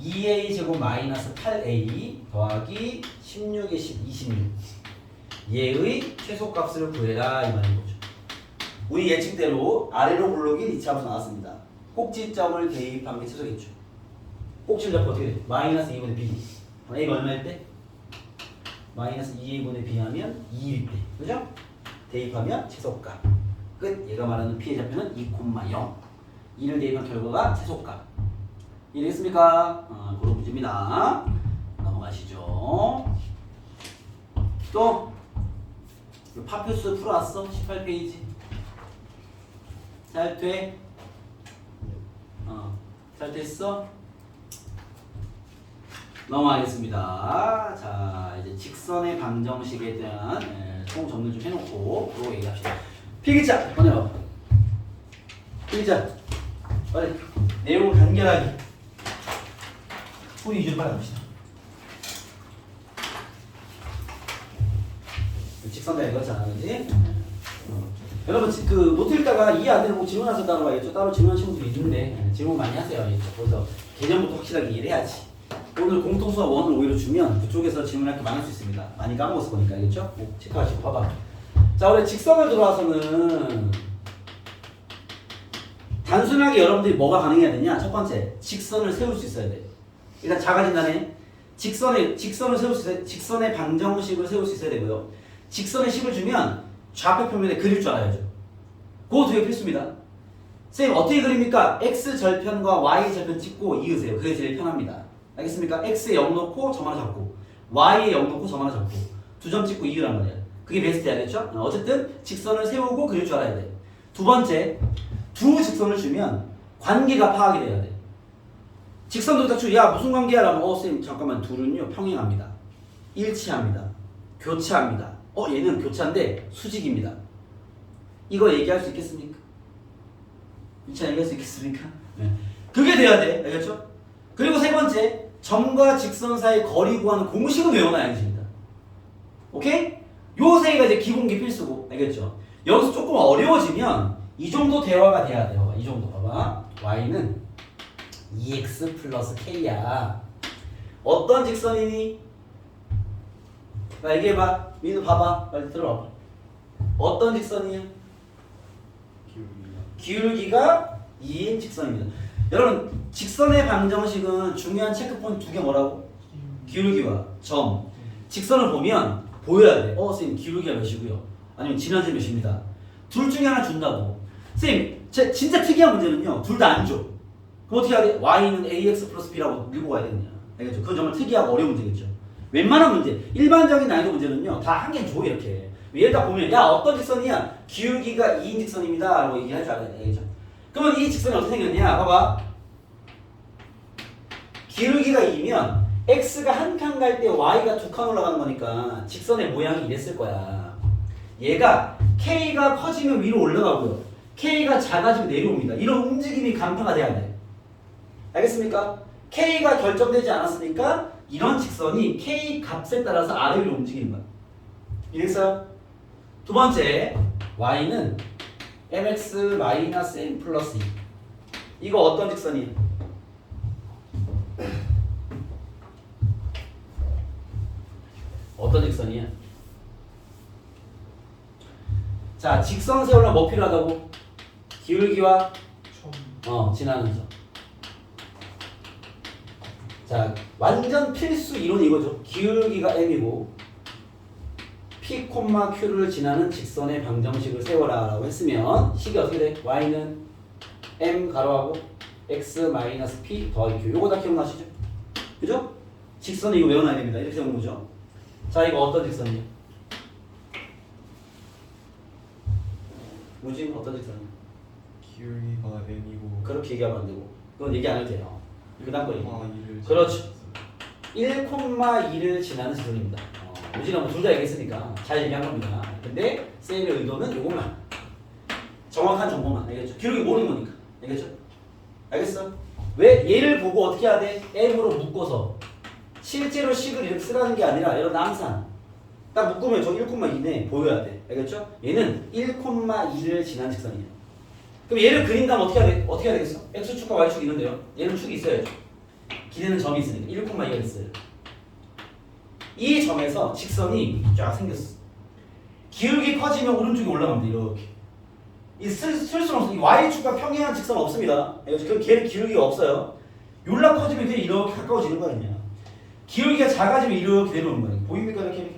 2a 제곱 마이너스 8a 더하기 16에 10, 26 얘의 최소값을 구해라 이 말인 거죠. 우리 예측대로 아래로 블록인 2차 함수 나왔습니다. 꼭지점을 대입한 게 최소겠죠. 꼭지를 잡고 어떻게 돼? 마이너스 2분의 b. a가 얼마일 때? 마이너스 2a분의 b 하면 2일 때. 그죠? 대입하면 최소값. 끝. 얘가 말하는 p의 좌표는 2,0. 2를 대입한 결과가 최소값. 이해됐습니까? 그런 문제입니다. 넘어가시죠. 또 파표스 풀어왔어? 18페이지. 잘 돼? 잘 됐어? 넘어가겠습니다. 자, 이제 직선의 방정식에 대한 총 정리 좀 해놓고 그러고 얘기합시다. 필기자 꺼내봐. 필기자 빨리 내용을 간결하게 우리 위주로 빨리 갑시다. 직선가 읽었잖아, 그지? 여러분 그 노트 읽다가 이해 안 되는 거 질문하셔서 따로 와야겠죠. 따로 질문하는 친구들이 있는데 질문 많이 하세요. 알겠죠? 그래서 개념부터 확실하게 이해를 해야지. 오늘 공통수학 1을 오히려 주면 그쪽에서 질문할 게 많을 수 있습니다. 많이 까먹었을 거니까. 알겠죠? 체크하시고 봐봐. 자, 우리 직선을 들어와서는 단순하게 여러분들이 뭐가 가능해야 되냐? 첫 번째, 직선을 세울 수 있어야 돼. 일단 작아진다네. 직선을 세울 수 있어야, 직선의 방정식을 세울 수 있어야 되고요. 직선의 식을 주면 좌표 표면에 그릴 줄 알아야죠. 그거 되게 필수입니다. 선생님 어떻게 그립니까? x 절편과 y 절편 찍고 이으세요. 그게 제일 편합니다. 알겠습니까? x에 0 놓고 점 하나 잡고 y에 0 놓고 점 하나 잡고 두 점 찍고 이으란 말이야. 그게 베스트야. 알겠죠? 어쨌든 직선을 세우고 그릴 줄 알아야 돼. 두 번째, 두 직선을 주면 관계가 파악이 돼야 돼. 직선도 딱 주, 야 무슨 관계야? 라면 선생님 잠깐만 둘은요 평행합니다. 일치합니다. 교차합니다. 얘는 교차인데 수직입니다. 이거 얘기할 수 있겠습니까? 교차 얘기할 수 있겠습니까? 네. 그게 돼야 돼. 알겠죠? 그리고 세 번째, 점과 직선 사이 거리 구하는 공식은 외워놔야 됩니다. 오케이? 요 세 개가 이제 기본기 필수고. 알겠죠? 여기서 조금 어려워지면 이 정도 대화가 돼야 돼요. 이 정도 봐봐. y는 2x 플러스 k야. 어떤 직선이니? 나 얘기해봐. 민우 봐봐. 빨리 들어봐. 어떤 직선이야? 기울기가 2인 직선입니다. 여러분 직선의 방정식은 중요한 체크포인트 두 개 뭐라고? 기울기와 점. 직선을 보면 보여야 돼. 선생님 기울기가 몇이고요. 아니면 지난주 몇입니다. 둘 중에 하나 준다고. 선생님 진짜 특이한 문제는요. 둘 다 안 줘. 그럼 어떻게 해야 돼? y는 ax 플러스 b라고 밀고 가야 되느냐. 알겠죠? 그건 정말 특이하고 어려운 문제겠죠. 웬만한 문제, 일반적인 난이도 문제는요. 다 한 개는 줘 이렇게. 얘를 다 보면 야 어떤 직선이야? 기울기가 2인 직선입니다. 라고 얘기할 줄 알아야 돼. 알겠죠? 그러면 이 직선이 어떻게 생겼냐? 봐봐. 기울기가 2면 x가 한 칸 갈 때 y가 두 칸 올라가는 거니까 직선의 모양이 이랬을 거야. 얘가 k가 커지면 위로 올라가고요. k가 작아지면 내려옵니다. 이런 움직임이 간파가 돼야 돼. 알겠습니까? k가 결정되지 않았으니까 이런 직선이 k 값에 따라서 아래 위로 움직이는 거야. 이해했어요? 두 번째, y는 mx-n 플러스 2. 이거 어떤 직선이에요? 어떤 직선이야? 자, 직선 세우려면 뭐 필요하다고? 기울기와 지나는 점. 자, 완전 필수 이론이 이거죠. 기울기가 m이고 p, q를 지나는 직선의 방정식을 세워라 라고 했으면 식이 어떻게 돼? y는 m 가로하고 x 마이너스 p 더하기 q. 요거 다 기억나시죠? 그죠? 직선은 이거 외워놔야 됩니다. 이렇게 세우는 거죠. 자, 이거 어떤 직선이에요? 뭐지? 어떤 직선이에요? 기울기가 m이고 그렇게 얘기하면 안 되고 그건 얘기 안 해도 돼요. 이거 딴 거예요. 1을 그렇죠. 1,2를 지나는 직선입니다. 우지는 뭐 둘 다 얘기했으니까 잘 얘기한 겁니다. 근데 쌤의 의도는 요것만 정확한 정보만 알겠죠? 기록이 모르는 거니까 알겠죠? 알겠어? 왜 얘를 보고 어떻게 해야 돼? m으로 묶어서 실제로 식을 이렇게 쓰라는 게 아니라 여러분 항상 딱 묶으면 저 1,2네 보여야 돼. 알겠죠? 얘는 1,2를 지난 직선이에요. 그럼 얘를 그린다면 어떻게 해야 돼? 어떻게 해야 되겠어? x축과 y축이 있는데요. 얘는 축이 있어야죠. 기대는 점이 있으니까 1,2가 있어요. 이 점에서 직선이 쫙 생겼어. 기울기 커지면 오른쪽이 올라갑니다. 이렇게. 이 쓸 수는 없어. 이 y축과 평행한 직선 없습니다. 그 걔는 기울기가 없어요. 요라 커지면 그냥 이렇게 가까워지는 거 아니냐. 기울기가 작아지면 이렇게 내려오는 거예요. 보입니까? 이렇게.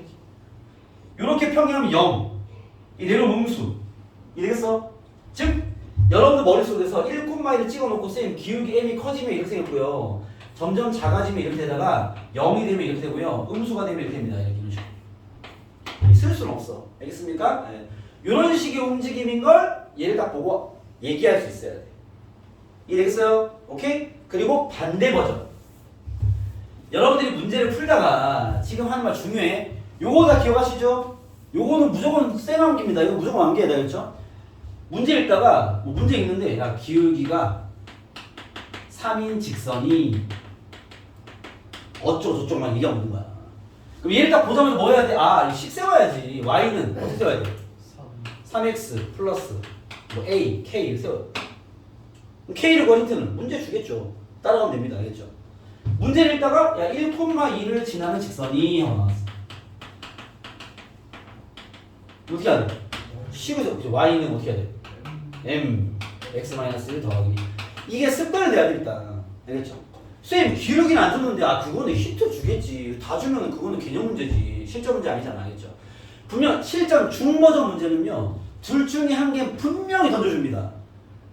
이렇게 평행하면 0. 이 내려오면 음수. 이해되겠어? 즉 여러분들 머릿속에서 1,1을 찍어놓고 쌤 기울기 m이 커지면 이렇게 생겼고요. 점점 작아지면 이렇게 되다가 0이 되면 이렇게 되고요. 음수가 되면 이렇게 됩니다. 이렇게 이런 식으로. 쓸 수는 없어. 알겠습니까? 네. 이런 식의 움직임인 걸 얘를 딱 보고 얘기할 수 있어야 돼. 이해되겠어요? 오케이? 그리고 반대 버전. 여러분들이 문제를 풀다가 지금 하는 말 중요해. 요거 다 기억하시죠? 요거는 무조건 쌤 암기입니다. 이거 무조건 암기해야 되겠죠? 문제 읽다가 뭐 문제 읽는데 야 기울기가 3인 직선이 어쩌고 저쩌고만 얘기하고 있는 거야. 그럼 얘를 딱 보자마자 뭐 해야 돼? 아, 식 세워야지. y는 어떻게 세워야 돼? 3x 플러스 뭐 a, k를 세워요. k를 구한 힌트는 문제 주겠죠. 따라가면 됩니다. 알겠죠? 문제를 읽다가 야 1,2를 지나는 직선이 나왔어. 어떻게 해야 돼? 식을 y는 어떻게 해야 돼? m x-1 더하기 이게 습관이 돼야 되겠다. 알겠죠? 쌤 기울기는 안 줬는데 아 그거는 힌트 주겠지. 다 주면은 그거는 개념 문제지. 실전 문제 아니잖아. 알겠죠? 분명 실전 중버전 문제는요. 둘 중에 한 개는 분명히 던져줍니다.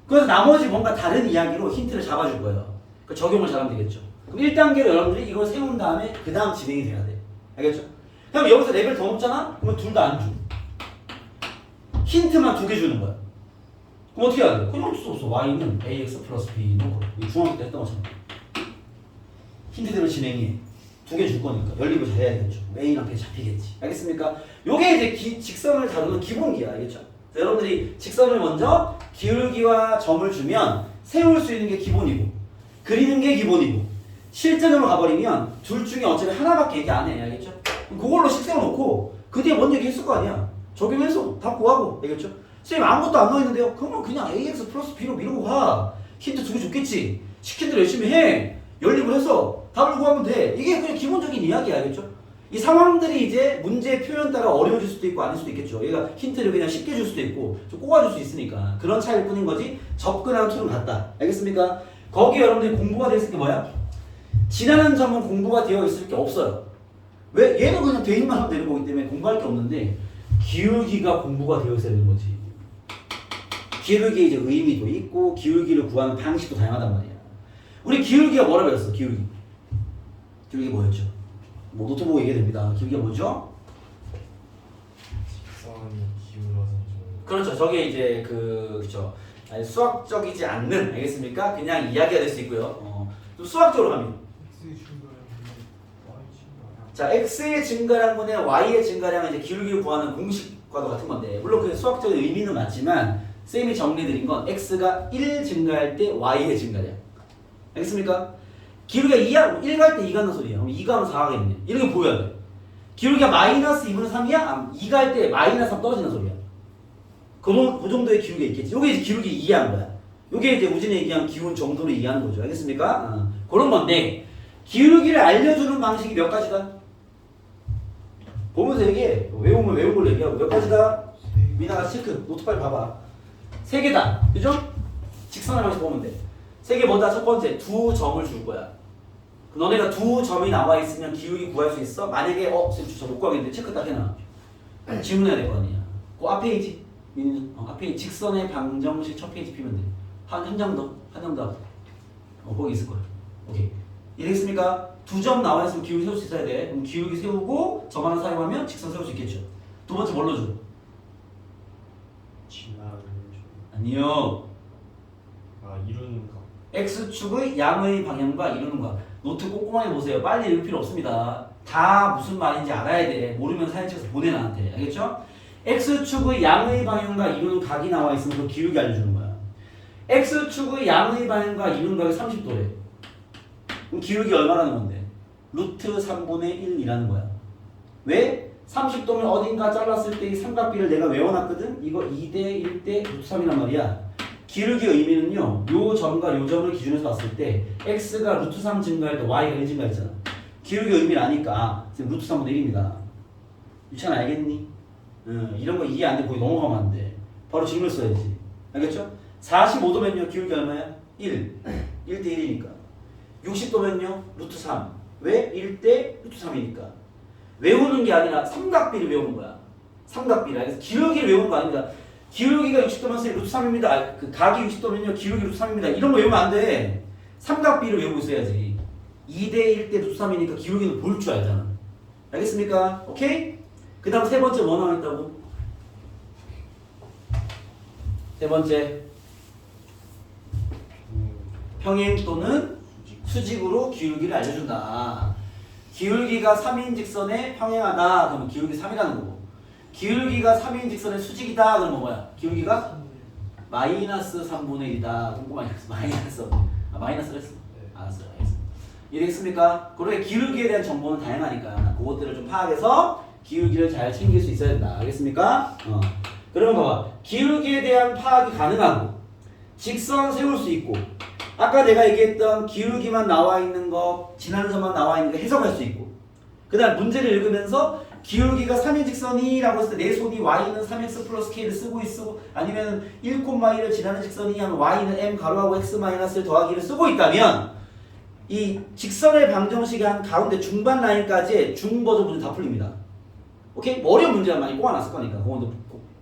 그래서 나머지 뭔가 다른 이야기로 힌트를 잡아줄 거예요. 그 적용을 잘하면 되겠죠. 그럼 1단계로 여러분들이 이걸 세운 다음에 그 다음 진행이 돼야 돼. 알겠죠? 그럼 여기서 레벨 더 높잖아? 그러면 둘 다 안 줘. 힌트만 2개 주는 거야. 그럼 어떻게 해야 돼? 그냥 어쩔 수 없어. y는 ax 플러스 b 놓고 중학교 때 했던 것처럼 힌트대로 진행해. 2개 줄 거니까 연립을 잘해야겠죠. a랑 b 잡히겠지. 알겠습니까? 요게 이제 직선을 다루는 기본기야. 알겠죠? 여러분들이 직선을 먼저 기울기와 점을 주면 세울 수 있는 게 기본이고 그리는 게 기본이고 실전으로 가버리면 둘 중에 어차피 하나밖에 얘기 안 해. 알겠죠? 그걸로 식 세워놓고 그 뒤에 뭔 얘기 했을 거 아니야. 적용해서 답 구하고. 알겠죠? 선생님 아무것도 안 넣어있는데요? 그러면 그냥 ax 플러스 b로 미루고 가. 힌트 2개 줬겠지. 시킨 대로 열심히 해. 연립을 해서 답을 구하면 돼. 이게 그냥 기본적인 이야기야. 알겠죠? 이 상황들이 이제 문제 표현 따라 어려워질 수도 있고 아닐 수도 있겠죠. 얘가 힌트를 그냥 쉽게 줄 수도 있고 좀 꼽아줄 수 있으니까 그런 차이일 뿐인 거지 접근하는 툴은 같다. 알겠습니까? 거기에 여러분들이 공부가 되어 있을 게 뭐야? 지나는 점은 공부가 되어 있을 게 없어요. 왜? 얘는 그냥 대입만 하면 되는 거기 때문에 공부할 게 없는데 기울기가 공부가 되어 있어야 되는 거지. 기울기의 이제 의미도 있고 기울기를 구하는 방식도 다양하단 말이야. 우리 기울기가 뭐라 그랬어? 기울기. 기울기 뭐였죠? 뭐 노트북 얘기해도 됩니다. 기울기가 뭐죠? 직선이 기울어서 좀 그렇죠. 저게 이제 그죠. 수학적이지 않는 알겠습니까? 그냥 이야기가 될 수 있고요. 좀 수학적으로 가면 X의 증가량분의 Y 증가량. 자 x의 증가량분의 y의 증가량은 이제 기울기를 구하는 공식과도 같은 건데 물론 그 수학적인 의미는 맞지만 쌤이 정리드린 건 x가 1 증가할 때 y의 증가량 알겠습니까? 기울기가 1 갈 때 2 간다는 소리야. 그럼 2 가면 4 가겠네. 이렇게 보여야 돼. 기울기가 마이너스 2분의 3이야? 2 갈 때 마이너스 3 떨어지는 소리야. 그 정도의 기울기가 있겠지. 요게 이제 기울기 이해하는 거야. 요게 이제 우진이 얘기한 기운 정도를 이해하는 거죠. 알겠습니까? 그런 건데 기울기를 알려주는 방식이 몇 가지다? 보면서 얘기해. 외우면 외운 걸 얘기하고 몇 가지다? 미나가 체크. 노트 빨리 봐봐. 3개다. 그죠? 직선의 방식 보면 돼. 3개 뭐다? 첫 번째 두 점을 줄 거야. 너네가 두 점이 나와 있으면 기울기 구할 수 있어? 만약에 쌤 저 못 구하겠는데 체크 딱 해놔. 질문해야 될 거 아니야. 그 앞에 있지? 앞에 직선의 방정식 첫 페이지 피면 돼. 한 장 더. 거기 있을 거야. 오케이. 이해됐습니까? 두 점 나와 있으면 기울기 세울 수 있어야 돼. 그럼 기울기 세우고 점 하나 사용하면 직선 세울 수 있겠죠. 두 번째 뭘로 줘? 지나는 아니요. 이루는 거 X축의 양의 방향과 이루는 것. 노트 꼼꼼하게 보세요. 빨리 읽을 필요 없습니다. 다 무슨 말인지 알아야 돼. 모르면 사진 찍어서 보내 나한테. 알겠죠? X축의 양의 방향과 이루는 각이 나와 있으면 그 기울기 알려주는 거야. X축의 양의 방향과 이루는 각이 30도래. 그럼 기울기 얼마라는 건데? 루트 3분의 1이라는 거야. 왜? 30도면 어딘가 잘랐을 때 이 삼각비를 내가 외워놨거든? 이거 2대 1대 루트 3이란 말이야. 기울기 의미는요. 요 점과 요 점을 기준해서 봤을 때 x가 루트 3 증가할 때 y가 1 증가했잖아. 기울기 의미를 아니까 지금 루트 3분의 1입니다. 유찬아 알겠니? 이런 거 이해 안 돼. 거기 넘어가면 안 돼. 바로 질문 써야지. 알겠죠? 45도면요. 기울기 얼마야? 1. 1대 1이니까. 60도면요. 루트 3. 왜? 1대 루트 3이니까. 외우는 게 아니라 삼각비를 외우는 거야. 삼각비를. 그래서 기울기를 외우는 거 아닙니다. 기울기가 60도면 쌤 루트 3입니다. 그 각이 60도면요. 기울기 루트 3입니다. 이런 거 외우면 안 돼. 삼각비를 외우고 있어야지. 2대 1대 루트 3이니까 기울기는 볼 줄 알잖아. 알겠습니까? 오케이? 그 다음 세 번째 뭐 나와있다고? 세 번째 평행 또는 수직으로 기울기를 알려준다. 기울기가 3인 직선에 평행하다. 그러면 기울기 3이라는 거고 기울기가 3인 직선의 수직이다. 그러면 뭐야? 기울기가 마이너스 3분의 1이다. 꼼꼼하게 했어. 마이너스를 했어? 네. 알았어요. 알겠습니다. 이해됐습니까? 그렇게 기울기에 대한 정보는 다양하니까 그것들을 좀 파악해서 기울기를 잘 챙길 수 있어야 된다. 알겠습니까? 그러면 봐봐. 기울기에 대한 파악이 가능하고 직선 세울 수 있고 아까 내가 얘기했던 기울기만 나와 있는 거 지나는 점만 나와 있는 거 해석할 수 있고 그 다음 문제를 읽으면서 기울기가 3인 직선이라고 했을 때 내 손이 y는 3x 플러스 k를 쓰고 있어 아니면 1,1을 지나는 직선이 하면 y는 m 가로하고 x 마이너스를 더하기를 쓰고 있다면 이 직선의 방정식이 한 가운데 중반 라인까지 중버전 문제 다 풀립니다. 오케이? 뭐 어려운 문제만 많이 꼬아놨을 거니까 그건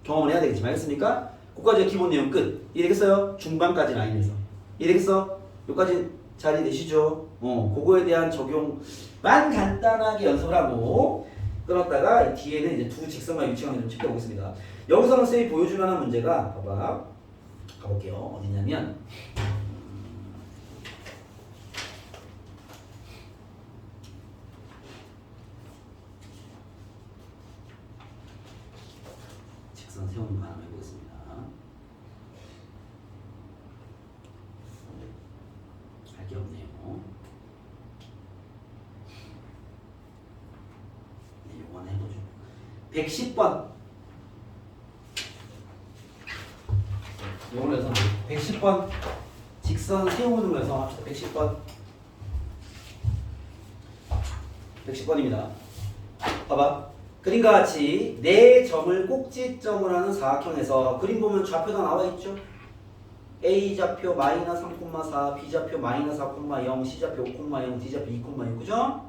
경험을 해야 되겠지만 알겠습니까? 그까지 기본 내용 끝. 이해되겠어요? 중반까지 라인에서 이해되겠어? 여기까지 잘 이해되시죠? 그거에 대한 적용만 간단하게 연습을 하고 끊었다가 이 뒤에는 이제 두 직선과 위치관을 좀 지켜보겠습니다. 여기서는 쌤이 보여줄 만한 문제가 봐봐. 가볼게요. 어디냐면 직선 세우는 거 하나 해보겠습니다. 할 게 없네요. 네, 요거는 해보죠. 110번. 요걸로 해서 110번 직선 세우는 거에서 합시다. 110번. 110번입니다. 봐봐. 그림과 같이 네 점을 꼭지점을 하는 사각형에서 그림 보면 좌표가 나와 있죠. A좌표 마이너스 3,4, B좌표 마이너스 4,0, C좌표 5,0, D좌표 2,6 그죠?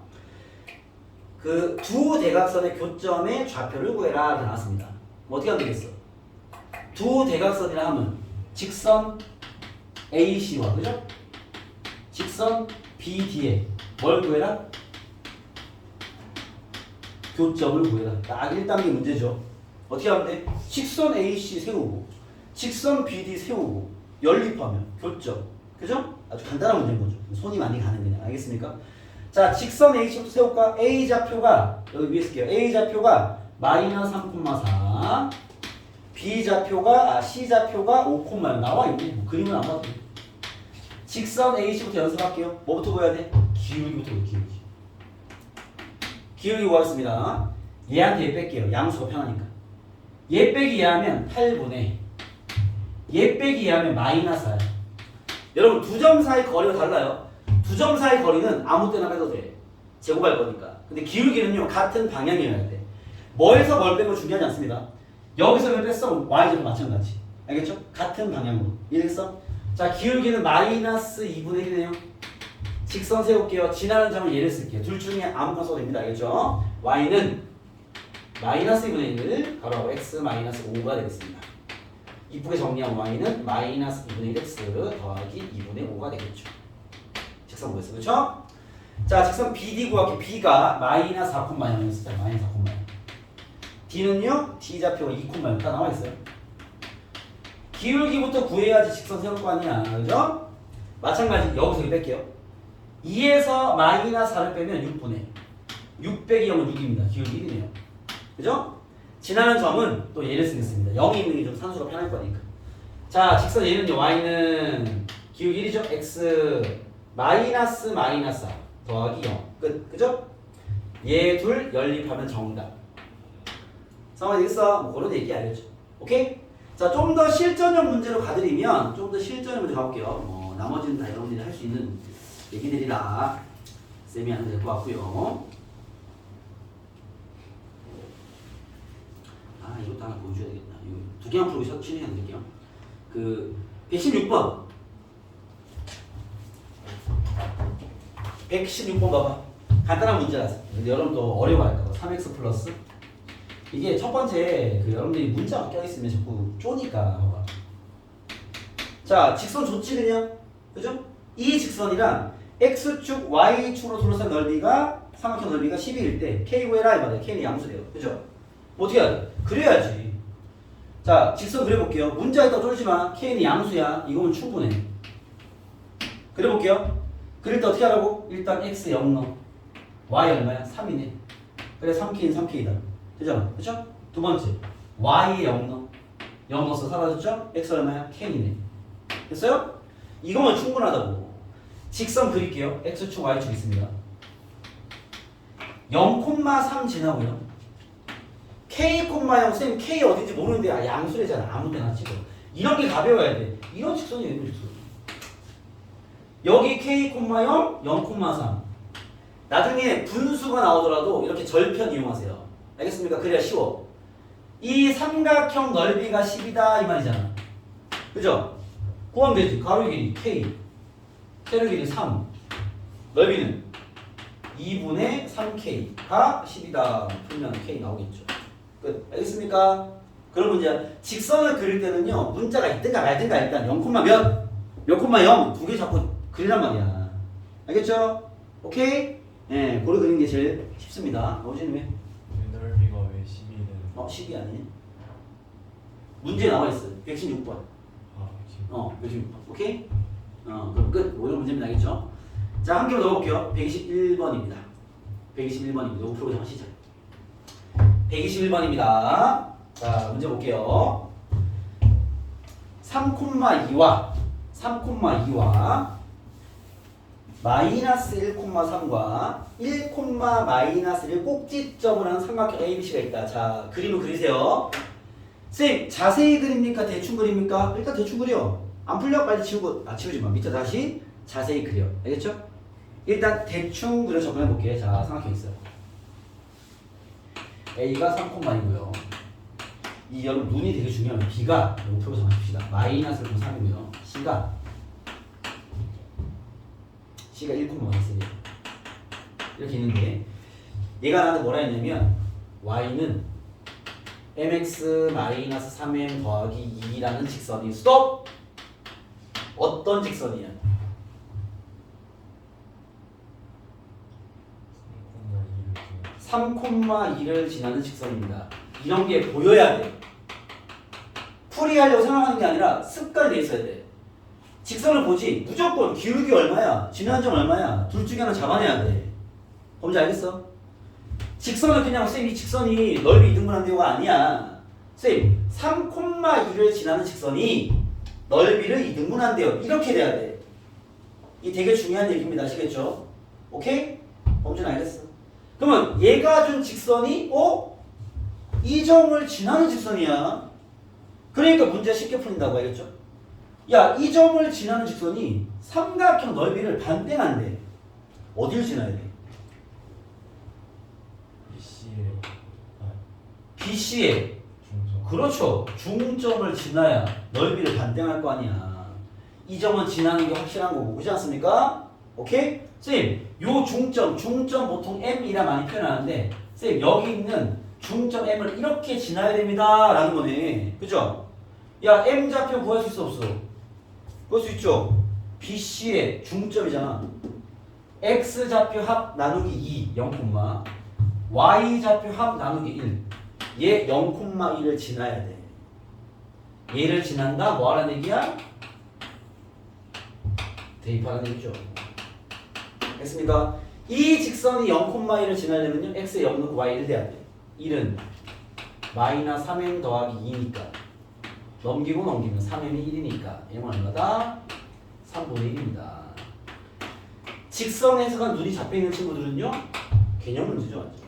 그 두 대각선의 교점의 좌표를 구해라 이렇게 나왔습니다. 뭐 어떻게 하면 되겠어? 두 대각선이라 하면 직선 AC와 그죠? 직선 BD에 뭘 구해라? 교점을 구해라. 딱 1단계 문제죠. 어떻게 하면 돼? 직선 AC 세우고 직선 BD 세우고 연립하면 교점. 그죠? 아주 간단한 문제인 거죠. 손이 많이 가는 그냥. 알겠습니까? 자, 직선 H부터 세울까? A 좌표가 여기 위에 쓸게요. A 좌표가 마이너스 3,4 B 좌표가 C 좌표가 5,6 나와 있네. 뭐 그림은 안 봐도 돼. 직선 H부터 연습할게요. 뭐부터 보여야 돼? 기울기부터 보여. 기울기 구하겠습니다. 얘한테 얘 뺄게요. 양수가 편하니까. 얘 빼기 얘 하면 8분의 얘 빼기 얘 하면 마이너스 4. 여러분 두 점 사이 거리가 달라요. 두 점 사이 거리는 아무 때나 빼도 돼. 제곱할 거니까. 근데 기울기는요 같은 방향이어야 돼. 뭐에서 뭘 빼면 중요하지 않습니다. 여기서 뭘 뺐어? y절도 마찬가지. 알겠죠? 같은 방향으로. 이해됐어? 자, 기울기는 마이너스 2분의 1이네요. 직선 세울게요. 지나는 점을 얘를 쓸게요. 둘 중에 아무거나 써도 됩니다. 알겠죠? y는 마이너스 2분의 1 가로 x 마이너스 5가 되겠습니다. 이쁘게 정리하면 y는 마이너스 2분의 1x 더하기 2분의 5가 되겠죠. 직선 뭐였어? 그렇죠? 자, 직선 BD 구할게요. B가 마이너스 4,0 마이너스 4,0 D는요? D 좌표가 2,6 다 나와 있어요. 기울기부터 구해야지 직선 세울 거 아니야. 그죠? 마찬가지 여기서 뺄게요. 2에서 마이너스 4를 빼면 6분의 6 빼기 0은 6입니다. 기울기 1이네요. 그죠? 지나는 점은 또 얘를 쓰겠습니다. 0이 있는 게 좀 산수가 편할 거니까. 자, 직선 얘는요. y는 기울기 1이죠. x 마이너스 4 더하기 0 끝. 그죠? 얘 둘 연립하면 정답. 상황이 되겠어? 뭐 그런 얘기 알겠죠? 오케이? 자, 좀 더 실전형 문제로 가드리면 좀 더 실전형 문제 가볼게요. 나머지는 다 여러분들이 할 수 있는 얘기들이라 쌤이 하면 될 것 같고요. 아, 이것도 하나 보여줘야 되겠다. 이거 두 개만 풀고 진행해 드릴게요. 그 116번 116번 봐봐. 간단한 문제라서 여러분 또 어려워할까 봐. 3x 플러스 이게 첫 번째 그 여러분들이 문자가 껴있으면 자꾸 쪼니까 봐봐. 자, 직선 좋지 그냥? 그죠? 이 직선이랑 x축, y축으로 둘러싼 넓이가 삼각형 넓이가 12일 때 k 구해라 이 말이야. k는 양수래요. 그죠? 어떻게 해야 돼? 그래야지. 자, 직선 그려볼게요. 문자에다 쫄지 마. k는 양수야. 이거면 충분해. 그려볼게요. 그릴 때 어떻게 하라고? 일단 x 0 넣어. y 얼마야? 3이네. 그래 3k는 3k이다. 되잖아. 그쵸? 두 번째 y에 0 넣어. 0 넣어서 사라졌죠? x 얼마야? k이네. 됐어요? 이거면 충분하다고. 직선 그릴게요. x축 y축 있습니다. 0,3 지나고요. k, 0 쌤 k 어딘지 모르는데 양수래잖아. 아무 데나 찍어. 이런 게 가벼워야 돼. 이런 직선이 이런 직선. 여기 k, 0, 0,3 나중에 분수가 나오더라도 이렇게 절편 이용하세요. 알겠습니까? 그래야 쉬워. 이 삼각형 넓이가 10이다 이 말이잖아. 그죠? 구하면 되지. 가로 길이 k, 세로 길이 3, 넓이는 2분의 3k가 10이다. 풀면 k 나오겠죠. 끝. 알겠습니까? 그런 문제야. 직선을 그릴 때는요. 문자가 있든가 말든가 일단 0, 몇 0 두 개 잡고 그리란 말이야. 알겠죠? 오케이? 예, 고래 그리는 게 제일 쉽습니다. 어제님의 넓이가 왜 12는 10이 아니네. 문제에 나와 있어요. 116번. 아 지금 116번. 오케이? 그럼 끝. 오늘 문제입니다. 알겠죠? 자, 한 개만 넣어볼게요. 121번입니다. 121번입니다. 요거 풀고 하시죠. 121번입니다. 자, 문제 볼게요. 3,2와 마이너스 1,3과 1, 마이너스 1 꼭지점을 하는 삼각형 ABC가 있다. 자, 그림을 그리세요. 쌤, 자세히 그립니까? 대충 그립니까? 일단 대충 그려. 안 풀려? 빨리 치우고, 치우지 마. 밑에 다시 자세히 그려. 알겠죠? 일단 대충 그려 접근해 볼게요. 자, 삼각형 있어요. A가 3,2고요. 이 여러분 눈이 되게 중요해요. B가 목표로 정합시다. 마이너스 3이고요. C가 1,3 이렇게 있는데 얘가 나한테 뭐라 했냐면 Y는 mx-3m 더하기 2라는 직선이 스톱! 어떤 직선이야? 3,2를 지나는 직선입니다. 이런 게 보여야 돼. 풀이하려고 생각하는 게 아니라 습관이 돼 있어야 돼. 직선을 보지 무조건 기울기 얼마야, 지난 점 얼마야, 둘 중에 하나 잡아내야 돼. 뭔지 알겠어? 직선을 그냥 쌤 이 직선이 넓이 2등분한대요가 아니야. 쌤 3,2를 지나는 직선이 넓이를 2등분한대요. 이렇게 돼야 돼. 이 되게 중요한 얘기입니다. 아시겠죠? 오케이? 범준 알겠어? 그러면 얘가 준 직선이 이 점을 지나는 직선이야. 그러니까 문제 쉽게 풀린다고 알겠죠? 야, 이 점을 지나는 직선이 삼각형 넓이를 반땡한대. 어디를 지나야 돼? BC에 중점. 그렇죠. 중점을 지나야 넓이를 반땡할 거 아니야. 이 점은 지나는 게 확실한 거고, 그렇지 않습니까? 오케이? 쌤, 요 중점 보통 M이라 많이 표현하는데 쌤 여기 있는 중점 M을 이렇게 지나야 됩니다 라는 거네. 그죠? 야, M 좌표 구할 수 있어 없어? 구할 수 있죠? BC의 중점이잖아. X 좌표 합 나누기 2 0, Y 좌표 합 나누기 1 얘 0,1을 지나야 돼. 얘를 지난다 뭐 하라는 얘기야? 대입하라는 얘기죠. 됐습니까? 이 직선이 0,1을 지나려면요 x에 0 넣고 y 1 돼야 돼. 1은 마이너스 3m 더하기 2니까 넘기면 3m이 1이니까 m은 얼마다? 3분의 1입니다. 직선 해석한 눈이 잡혀있는 친구들은요 개념 문제죠. 완전.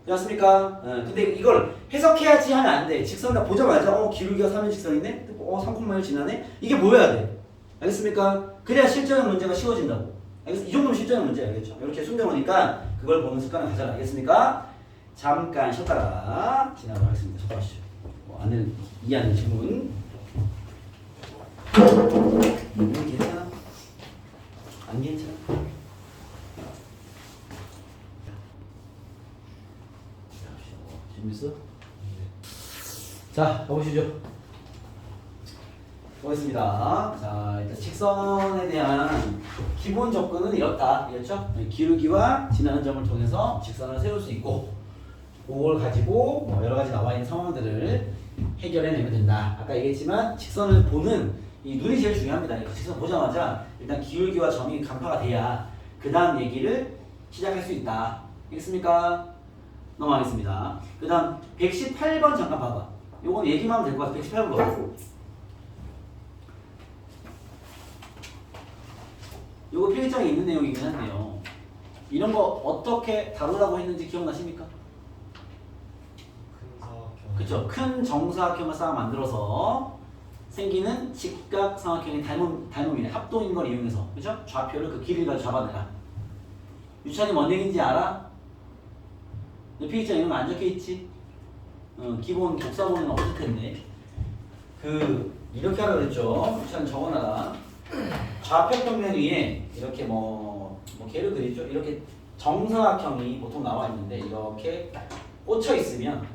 되었습니까? 근데 이걸 해석해야지 하면 안 돼. 직선 다 보자마자 기울기가 3인 직선이네? 3,1 지나네? 이게 보여야 돼. 알겠습니까? 그래야 실전의 문제가 쉬워진다고. 이 정도면 실전의 문제야. 알겠죠? 이렇게 숨겨놓으니까 그걸 보는 습관을 가져라. 알겠습니까? 잠깐 쉬었다가 지나가도록 하겠습니다. 쉬었다 가시죠. 이해하는 질문. 괜찮아? 안 괜찮아? 재밌어? 자, 가보시죠. 보겠습니다. 자, 일단 직선에 대한 기본 접근은 이렇다. 이랬죠? 기울기와 지나는 점을 통해서 직선을 세울 수 있고, 그걸 가지고 여러 가지 나와 있는 상황들을 해결해내면 된다. 아까 얘기했지만 직선을 보는 이 눈이 제일 중요합니다. 직선 보자마자 일단 기울기와 점이 간파가 돼야 그 다음 얘기를 시작할 수 있다. 알겠습니까? 넘어가겠습니다. 그 다음 118번 잠깐 봐봐. 요건 얘기만 하면 될 것 같아. 118번 봐봐. 요거 필기장에 있는 내용이긴 한데요. 이런 거 어떻게 다루라고 했는지 기억나십니까? 큰 사각형. 그쵸? 큰 정사각형을 쌓아 만들어서 생기는 직각삼각형의 닮음이네. 합동인 걸 이용해서. 그죠? 좌표를 그 길이를 잡아내라. 유찬이 뭔 얘기인지 알아? 필기장 이런 거 안 적혀있지? 기본 복사본은 없을 텐데. 이렇게 하라 그랬죠? 유찬이 적어놔라. 좌표 평면 위에 이렇게 개를 그리죠. 이렇게 정사각형이 보통 나와 있는데 이렇게 꽂혀 있으면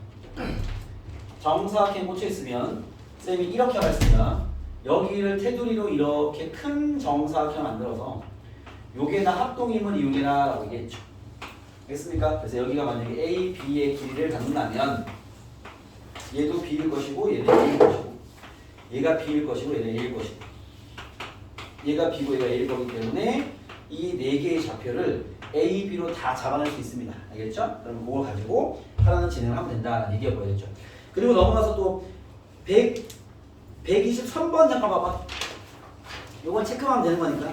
정사각형이 꽂혀 있으면 쌤이 이렇게 하겠습니다. 여기를 테두리로 이렇게 큰 정사각형 만들어서 요게다 합동임을 이용해라 라고 얘기했죠. 알겠습니까? 그래서 여기가 만약에 A, B의 길이를 갖는다면 얘도 B일 것이고 얘도 A일 것이고 얘가 B일 것이고 얘는 A일 것이고 얘가 B고 얘가 A일 거기 때문에 이 네 개의 좌표를 A, B로 다 잡아낼 수 있습니다. 알겠죠? 그럼 그걸 가지고 하라는 진행을 하면 된다는 얘기가 보여졌죠. 그리고 넘어가서 또 123번 잠깐 봐봐. 요건 체크만 하면 되는 거니까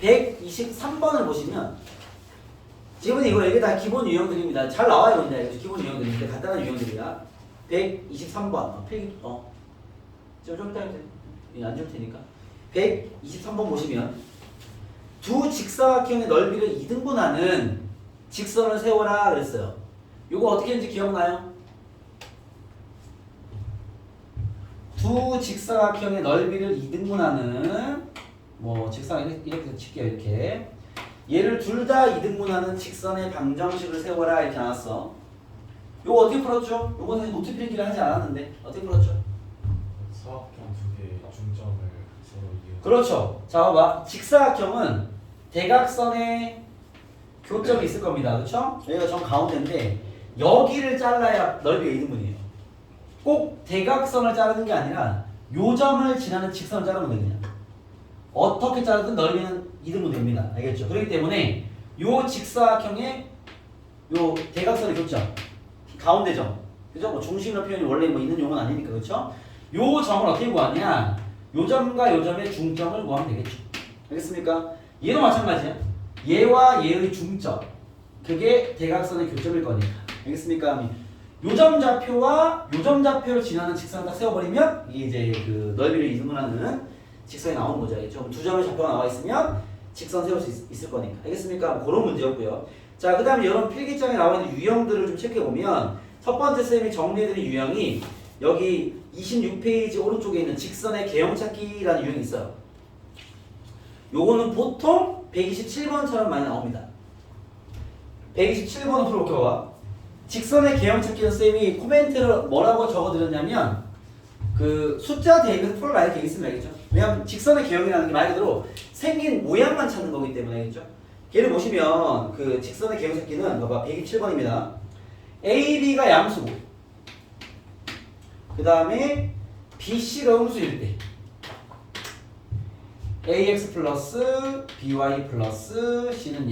123번을 보시면 지금은 이게 다 기본 유형들입니다. 잘 나와요. 근데 기본 유형들인데 간단한 유형들이야. 123번 필기 좀 이따 안 줄 테니까 123번 보시면 두 직사각형의 넓이를 2등분하는 직선을 세워라 그랬어요. 요거 어떻게 했는지 기억나요? 두 직사각형의 넓이를 2등분하는 직사각형 이렇게 칠게요. 이렇게 얘를 둘 다 2등분하는 직선의 방정식을 세워라 이렇게 나왔어. 요거 어떻게 풀었죠? 요거 사실 노트 필기를 하지 않았는데 어떻게 풀었죠? 사각형 두 개의 중점을 서로 이해. 그렇죠. 자, 봐봐. 직사각형은 대각선의 교점이 있을 겁니다. 그렇죠? 여기가 정 가운데인데 여기를 잘라야 넓이가 2등분이에요. 꼭 대각선을 자르는 게 아니라 요 점을 지나는 직선을 자르면 되느냐. 어떻게 자르든 넓이는 2등분 됩니다. 알겠죠? 그렇기 때문에 요 직사각형의 요 대각선의 교점 가운데 점, 그죠? 뭐 중심이라는 표현이 원래 뭐 있는 용어는 아니니까, 그렇죠? 요 점을 어떻게 구하냐? 요 점과 요 점의 중점을 구하면 되겠죠. 알겠습니까? 얘도 마찬가지야. 얘와 얘의 중점, 그게 대각선의 교점일 거니까. 알겠습니까? 요 점 좌표와 요 점 좌표를 지나는 직선을 딱 세워버리면 이게 이제 그 넓이를 이등분하는 직선이 나오는 거죠. 알겠죠? 두 점의 좌표가 나와 있으면 직선 세울 수 있을 거니까. 알겠습니까? 뭐 그런 문제였고요. 자, 그 다음에 이런 필기장에 나와 있는 유형들을 좀 체크해보면 첫 번째 쌤이 정리해드린 유형이 여기 26페이지 오른쪽에 있는 직선의 개형 찾기라는 유형이 있어요. 요거는 보통 127번처럼 많이 나옵니다. 127번을 풀어볼게요. 직선의 개형 찾기는 쌤이 코멘트를 뭐라고 적어드렸냐면 그 숫자 대입해서 풀어라 이렇게 있으면 알겠죠? 왜냐면 직선의 개형이라는 게 말 그대로 생긴 모양만 찾는 거기 때문에 알겠죠? 얘를 보시면 그 직선의 개형 찾기는 봐봐 127번입니다. AB가 양수고 그 다음에 BC가 음수일 때 AX 플러스 BY 플러스 C는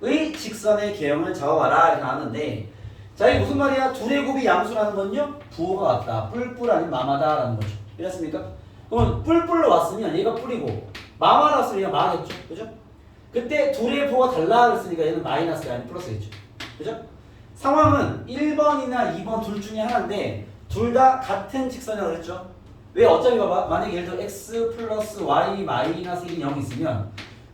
0의 직선의 개형을 잡아봐라 이렇게 나왔는데 자 이게 무슨 말이야? 둘의 곱이 양수라는 건요 부호가 같다 뿔뿔 아닌 마마다 라는 거죠. 이랬습니까? 그러면 뿔뿔로 왔으면 얘가 뿔이고 마마로 왔으면 얘가 마겠죠. 그죠? 그때 둘의 부호가 달라 그랬으니까 얘는 마이너스가 아닌 플러스겠죠. 그죠? 상황은 1번이나 2번 둘 중에 하나인데 둘 다 같은 직선이라고 그랬죠. 왜? 어차피 봐봐. 만약에 예를 들어 x 플러스 y 마이너스 1이 0이 있으면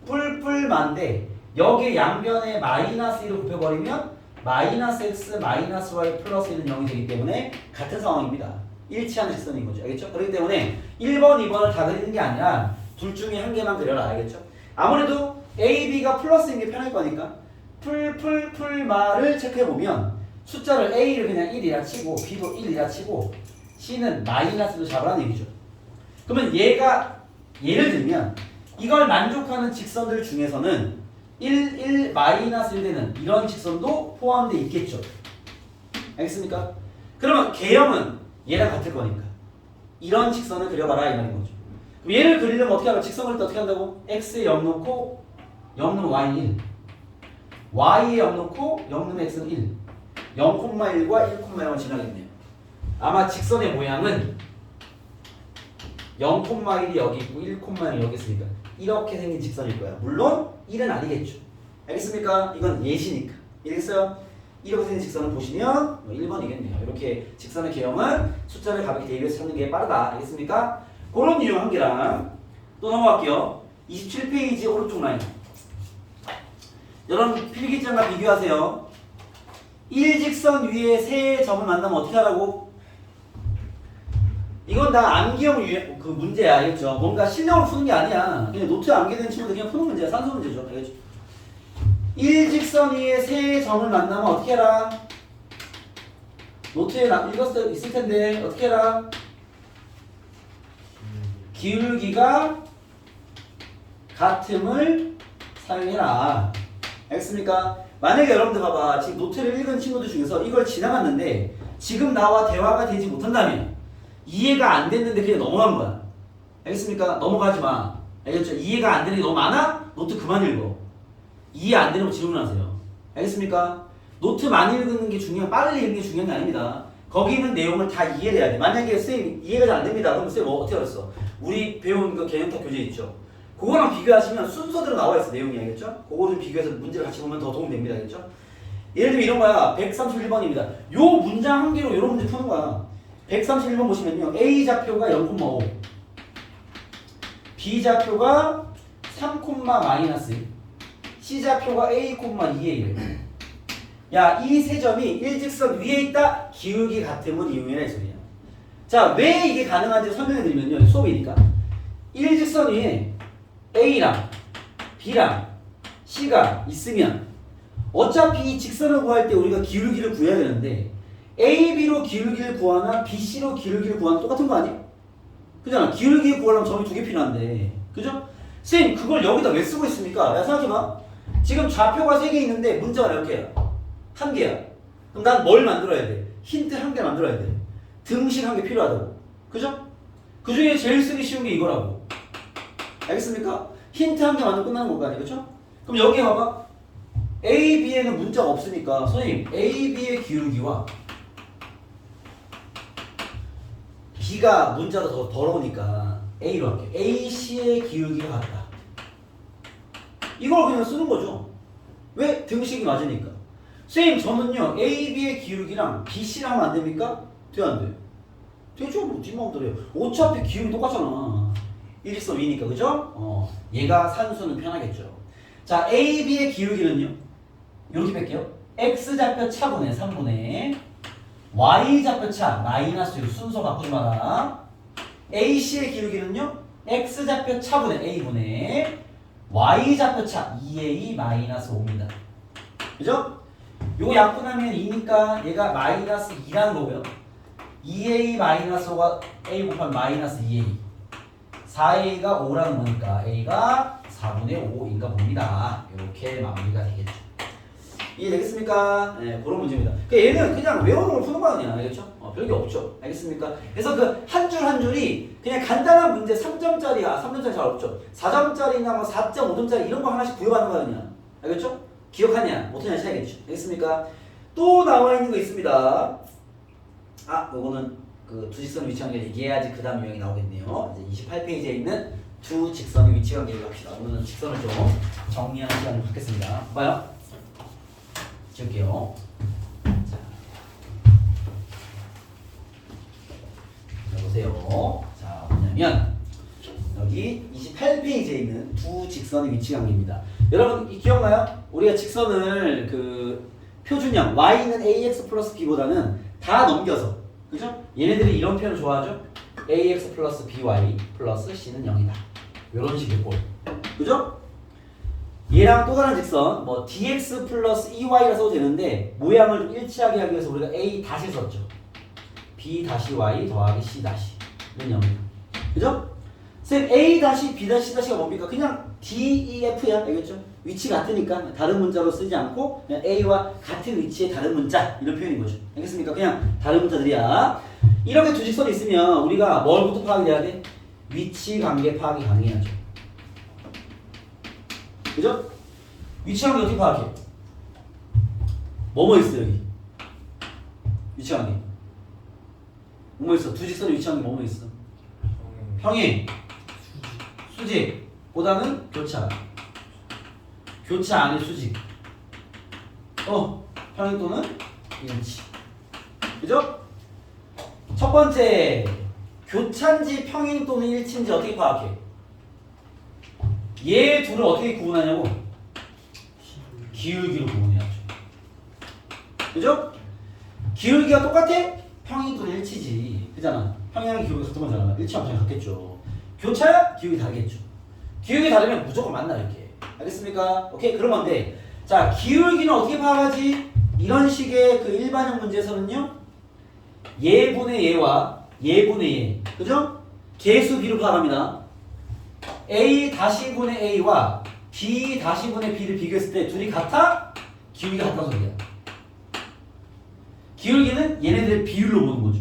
뿔뿔만데 여기에 양변에 마이너스 1을 곱해버리면 마이너스 x 마이너스 y 플러스 1은 0이 되기 때문에 같은 상황입니다. 일치하는 직선인 거죠. 알겠죠? 그렇기 때문에 1번, 2번을 다 그리는 게 아니라 둘 중에 한 개만 그려라. 알겠죠? 아무래도 A, B가 플러스인 게 편할 거니까 풀말을 체크해보면 숫자를 A를 그냥 1이라 치고 B도 1이라 치고 C는 마이너스로 잡으라는 얘기죠. 그러면 얘가 예를 들면 이걸 만족하는 직선들 중에서는 1 마이너스 1 되는 이런 직선도 포함되어 있겠죠. 알겠습니까? 그러면 개형은 얘랑 같을 거니까 이런 직선을 그려봐라 이 말인 거죠. 그럼 얘를 그리려면 어떻게 하면 직선 그릴 때 어떻게 한다고? x에 0 넣고 0 넣으면 y는 1 y에 0 넣고 0 넣으면 x는 1 0,1과 1,0을 지나겠네요. 아마 직선의 모양은 0,1이 여기 있고 1,0이 여기 있으니까 이렇게 생긴 직선일 거야. 물론 1은 아니겠죠. 알겠습니까? 이건 예시니까. 이해했어요? 이렇게 생긴 직선을 보시면 1번이겠네요. 이렇게 직선의 개형은 숫자를 가볍게 대입해서 찾는 게 빠르다. 알겠습니까? 그런 유형 한 개랑 또 넘어갈게요. 27페이지 오른쪽 라인. 여러분 필기장과 비교하세요. 일직선 위에 세 점을 만나면 어떻게 하라고? 이건 다 암기형 그 문제야. 알겠죠? 뭔가 실력을 푸는 게 아니야. 그냥 노트에 암기된 친구들 그냥 푸는 문제야. 산수 문제죠. 알겠죠? 일직선 위에 세 점을 만나면 어떻게 해라? 노트에 읽었을 때 있을 텐데 어떻게 해라? 기울기가 같음을 사용해라. 알겠습니까? 만약에 여러분들 봐봐. 지금 노트를 읽은 친구들 중에서 이걸 지나갔는데 지금 나와 대화가 되지 못한다면 이해가 안 됐는데 그냥 넘어간 거야. 알겠습니까? 넘어가지 마. 알겠죠? 이해가 안 되는 게 너무 많아? 노트 그만 읽어. 이해 안 되는 거 질문하세요. 알겠습니까? 노트 많이 읽는 게 중요한, 빨리 읽는 게 중요한 게 아닙니다. 거기 있는 내용을 다 이해를 해야 돼. 만약에 선생님 이해가 잘 안 됩니다. 그럼 선생님 뭐 어떻게 알았어? 우리 배운 그 개념탑 교재 있죠? 그거랑 비교하시면 순서대로 나와 있어. 내용이. 알겠죠? 그거 좀 비교해서 문제를 같이 보면 더 도움이 됩니다. 알겠죠? 예를 들면 이런 거야. 131번입니다. 요 문장 한 개로 이런 문제 푸는 거야. 131번 보시면요. A 좌표가 0,5 B 좌표가 3, 마이너스 1 C 좌표가 A, 2의 1 야, 이 세 점이 일직선 위에 있다. 기울기 같음을 이용해라 이 소리야. 자, 왜 이게 가능한지 설명해 드리면요. 수업이니까. 일직선 위에 A랑 B랑 C가 있으면 어차피 이 직선을 구할 때 우리가 기울기를 구해야 되는데 A, B로 기울기를 구하나 B, C로 기울기를 구하나 똑같은 거 아니야? 그잖아. 기울기 구하려면 점이 2개 필요한데. 그죠? 쌤, 그걸 여기다 왜 쓰고 있습니까? 야, 생각해봐. 지금 좌표가 3개 있는데 문자가 몇 개야? 1개야. 그럼 난 뭘 만들어야 돼? 힌트 1개 만들어야 돼. 등식 1개 필요하다고. 그죠? 그 중에 제일 쓰기 쉬운 게 이거라고. 알겠습니까? 힌트 1개 만들고 끝나는 거 아니야? 그죠? 그럼 여기 봐봐. A, B에는 문자가 없으니까 선생님 A, B의 기울기와 B가 문자가 더 더러우니까 A로 할게요. A, C의 기울기가 같다. 이걸 그냥 쓰는 거죠. 왜? 등식이 맞으니까. 선생님 저는요 A, B의 기울기랑 B, C랑 하면 안 됩니까? 돼 안 돼? 되죠. 뭐 뒷마음대로요. 어차피 기울기 똑같잖아. 일직선 위니까 그죠? 얘가 산수는 편하겠죠. 자 A, B의 기울기는요 이렇게 뺄게요. X좌표 차분해 3분의 Y좌표 차 마이너스 6 순서 바꾸지 마라. AC의 기울기는요 X좌표 차분해 A분의 Y좌표 차 2A 마이너스 5입니다. 그죠? 요거 약분하면 2니까 얘가 마이너스 2라는 거고요. 2A 마이너스 5가 A 곱하면 마이너스 2A 4A가 5라는 거니까 A가 4분의 5인가 봅니다. 이렇게 마무리가 되겠죠. 이해되겠습니까? 네, 그런 문제입니다. 그러니까 얘는 그냥 외우는 걸 푸는 거 아니야. 알겠죠? 별게 없죠. 알겠습니까? 그래서 그 한 줄 한 줄이 그냥 간단한 문제 3점짜리야. 3점짜리 잘 없죠. 4점짜리나 뭐 4.5점짜리 이런 거 하나씩 부여하는 거 아니야. 알겠죠? 기억하냐? 못하냐 차이겠죠. 알겠습니까? 또 나와 있는 거 있습니다. 아, 요거는 그 두 직선의 위치 관계를 얘기해야지 그 다음 유형이 나오겠네요. 이제 28페이지에 있는 두 직선의 위치 관계를 합시다. 오늘은 직선을 좀 정리하는 시간을 갖겠습니다. 봐요. 지울게요. 자, 보세요. 자, 뭐냐면 여기 28페이지에 있는 두 직선의 위치 관계입니다. 여러분 이 기억나요? 우리가 직선을 그 표준형 y는 ax 플러스 b보다는 다 넘겨서 그죠? 얘네들이 이런 표현을 좋아하죠? ax 플러스 by 플러스 c는 0이다. 이런 식의 꼴. 그죠? 얘랑 또 다른 직선 뭐 dx 플러스 ey라 써도 되는데 모양을 좀 일치하게 하기 위해서 우리가 a 다시 썼죠. b 다시 y 더하기 c 다시는 0이다. 그죠? 쌤 a 다시 b 다시 c 다시가 뭡니까? 그냥 d, e, f야. 알겠죠? 위치 같으니까 다른 문자로 쓰지 않고 그냥 a와 같은 위치의 다른 문자 이런 표현인 거죠. 알겠습니까? 그냥 다른 문자들이야. 이렇게 두 직선이 있으면 우리가 뭘부터 파악해야 돼? 위치 관계 파악이 가능해야죠. 그죠? 위치 관계 어떻게 파악해? 뭐뭐 있어 여기? 위치 관계 뭐뭐 있어? 두 직선의 위치 관계 뭐뭐 있어? 평행 수직 보다는 교차 교차 안에 수직 평행 또는 일치 그죠? 첫 번째 교차인지 평행 또는 일치인지 어떻게 파악해? 얘 둘을 어떻게 구분하냐고? 기울기로 구분해야죠. 그죠? 기울기가 똑같아? 평행 또는 일치지. 그잖아. 평행이랑 기울기가 같은 거잖아. 일치하면 당연히 같겠죠. 교차야? 기울기 다르겠죠. 기울기 다르면 무조건 만나 이렇게. 알겠습니까? 오케이 그러면 돼. 자 기울기는 어떻게 파악하지? 이런 식의 그 일반형 문제에서는요. 얘분의 얘와 얘분의 얘. 그죠? 개수 비로 파악합니다. A 다시 분의 A와 B 다시 분의 B를 비교했을 때 둘이 같아? 기울기가 같다는 소리야. 기울기는 얘네들의 비율로 보는 거죠.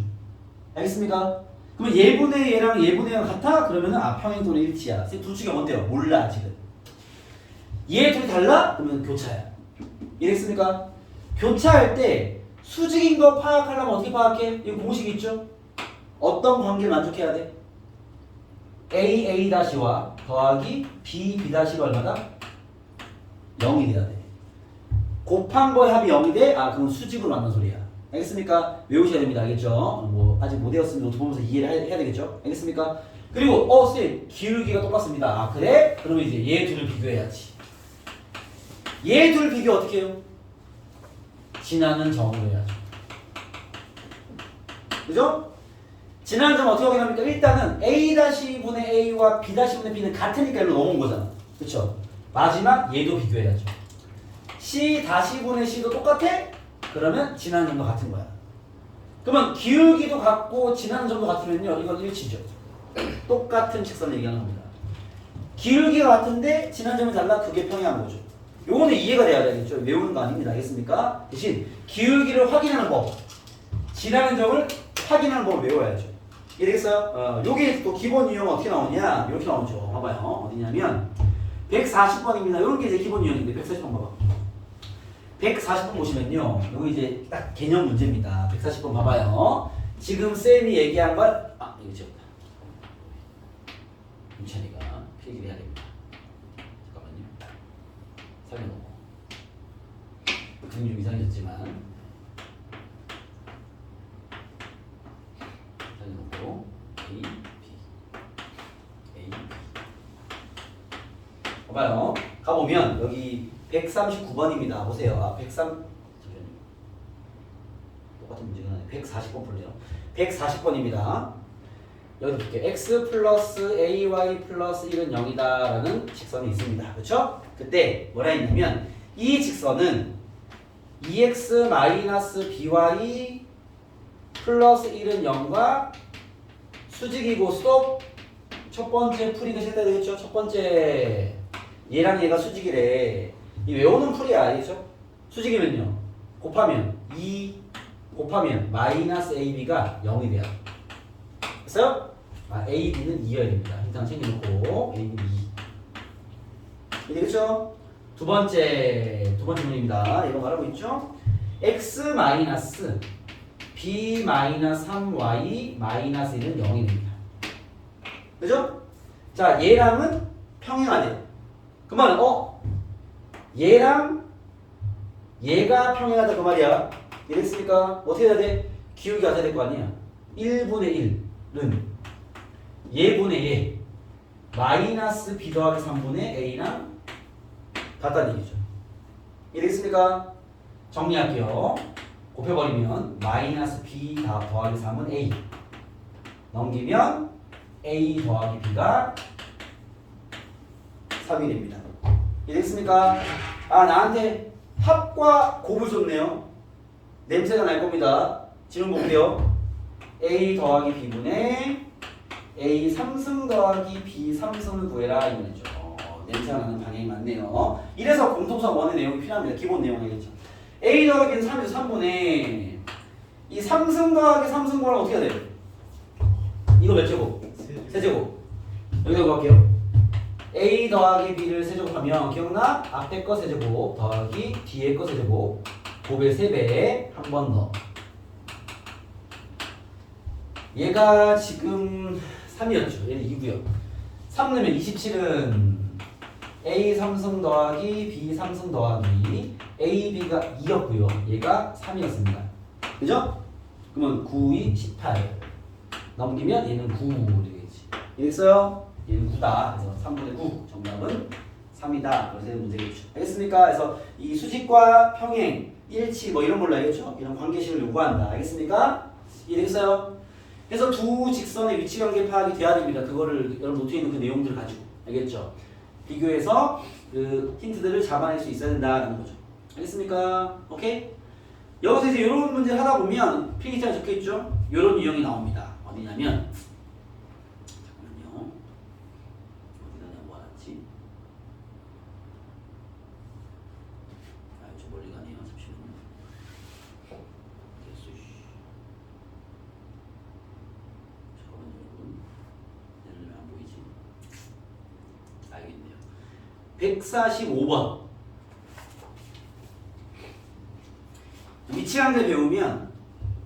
알겠습니까? 그러면 얘분의 얘랑 얘분의 얘가 같아? 그러면은 평행 또는 일치야. 둘 중에 뭔데요? 몰라 지금. 얘 둘이 달라? 그러면 교차야. 이해했습니까? 교차할 때 수직인 거 파악하려면 어떻게 파악해? 이거 공식 있죠? 어떤 관계를 만족해야 돼? A-A-와 더하기 B-B-가 얼마다? 0이 돼야 돼. 곱한 거의 합이 0이 돼? 그럼 수직으로 만난 소리야. 알겠습니까? 외우셔야 됩니다. 알겠죠? 뭐 아직 못 외웠으면 노트 보면서 이해를 해야 되겠죠? 알겠습니까? 그리고 쌤 기울기가 똑같습니다. 그래? 그러면 이제 얘 둘을 비교해야지. 얘 둘 비교 어떻게 해요? 지나는 점으로 해야죠. 그죠? 지나는 점 어떻게 확인합니까? 일단은 A-분의 A와 B-분의 B는 같으니까 일로 넘어온 거잖아. 그쵸? 마지막 얘도 비교해야죠. C-분의 C도 똑같아? 그러면 지나는 점도 같은 거야. 그러면 기울기도 같고 지나는 점도 같으면요. 이건 일치죠. 똑같은 직선 얘기하는 겁니다. 기울기가 같은데 지난 점이 달라 그게 평행한 거죠. 요거는 이해가 돼야 되겠죠. 외우는 거 아닙니다. 알겠습니까? 대신 기울기를 확인하는 법, 지나는 점을 확인하는 법을 외워야죠. 이해되겠어요? 요게 또 기본 유형 어떻게 나오냐? 이렇게 나오죠. 봐봐요. 어디냐면 140번입니다. 이런 게 이제 기본 유형인데 140번 봐봐. 140번 보시면요. 여기 이제 딱 개념 문제입니다. 140번 봐봐요. 지금 쌤이 얘기한 걸 이거 지웠다. 윤찬이가 필기를 해야 됩니다. 잠깐만요. 살려놓고. 그림이 좀 이상해졌지만 살려놓고 A, B, A, B. 봐봐요. 가보면 여기 139번입니다. 보세요. 103 잠시만요. 똑같은 문제가 나네. 140번 풀죠. 140번입니다. 여기 볼게요. x 플러스 ay 플러스 1은 0이다 라는 직선이 있습니다. 그렇죠? 그때 뭐라 했냐면 이 직선은 2x 마이너스 by 플러스 1은 0과 수직이고 스톱 첫 번째 풀이가 실다 되겠죠? 첫 번째 얘랑 얘가 수직이래. 이 외우는 풀이야. 알겠죠? 수직이면요. 곱하면 2 곱하면 마이너스 ab가 0이 돼요. 됐어요? ab는 2여야 됩니다. 일단 챙겨놓고 ab는 2. 되겠죠? 두 번째 문입니다. 이거 말하고 있죠? x 마이너스 b 마이너스 3y 마이너스 1은 0이 됩니다. 그죠? 자, 얘랑은 평행하대. 그 말은 얘랑 얘가 평행하다 그 말이야. 이랬으니까 어떻게 해야 돼? 기울기가 같아야 될 거 아니야. 1분의 1은 얘분의 얘 마이너스 b 더하기 3분의 a랑 같다는 얘기죠. 이해되겠습니까? 정리할게요. 곱해버리면 마이너스 b 더하기 3은 a 넘기면 a 더하기 b가 3이 됩니다. 이해됐습니까? 나한테 합과 곱을 줬네요. 냄새가 날 겁니다. 질문 볼게요. a 더하기 b분의 a 3승 더하기 b 3승을 구해라 이 말이죠. 냄새가 나는 방향이 맞네요. 이래서 공통성 원의 내용이 필요합니다. 기본 내용 알겠죠? a 더하기 b는 3이죠. 3분의 이 3승 더하기 3승 구하면 어떻게 해야 돼요? 이거 몇 제곱? 세제곱. 여기다 구할게요. a 더하기 b를 세제곱하면 기억나? 앞에 거 세제곱 더하기 뒤에 거 세제곱 곱의 3배 한 번 더. 얘가 지금 3이었죠. 얘는 2고요. 3 넣으면 27은 a 3승 더하기 b 3승 더하기 a, b가 2였고요. 얘가 3이었습니다. 그죠? 그러면 9, 2, 18 넘기면 얘는 9 되겠지. 이랬어요? 얘는 9다. 그래서 3분의 9 정답은 3이다. 그래서 문제겠죠. 알겠습니까? 그래서 이 수직과 평행, 일치 뭐 이런 걸로 알겠죠? 이런 관계식을 요구한다. 알겠습니까? 이해되겠어요? 그래서 두 직선의 위치 관계 파악이 돼야 됩니다. 그거를 여러분 노트에 있는 그 내용들을 가지고 알겠죠? 비교해서 그 힌트들을 잡아낼 수 있어야 된다는 거죠. 알겠습니까? 오케이? 여기서 이제 이런 문제를 하다 보면 필기장에 적혀있죠? 이런 유형이 나옵니다. 어디냐면 잠깐만요. 어디다 모아놨지? 좀 멀리 가네요. 잠시만요. 잠깐만요, 여러분. 얘는 왜 안 보이지? 알겠네요. 145번. 위치 관계 배우면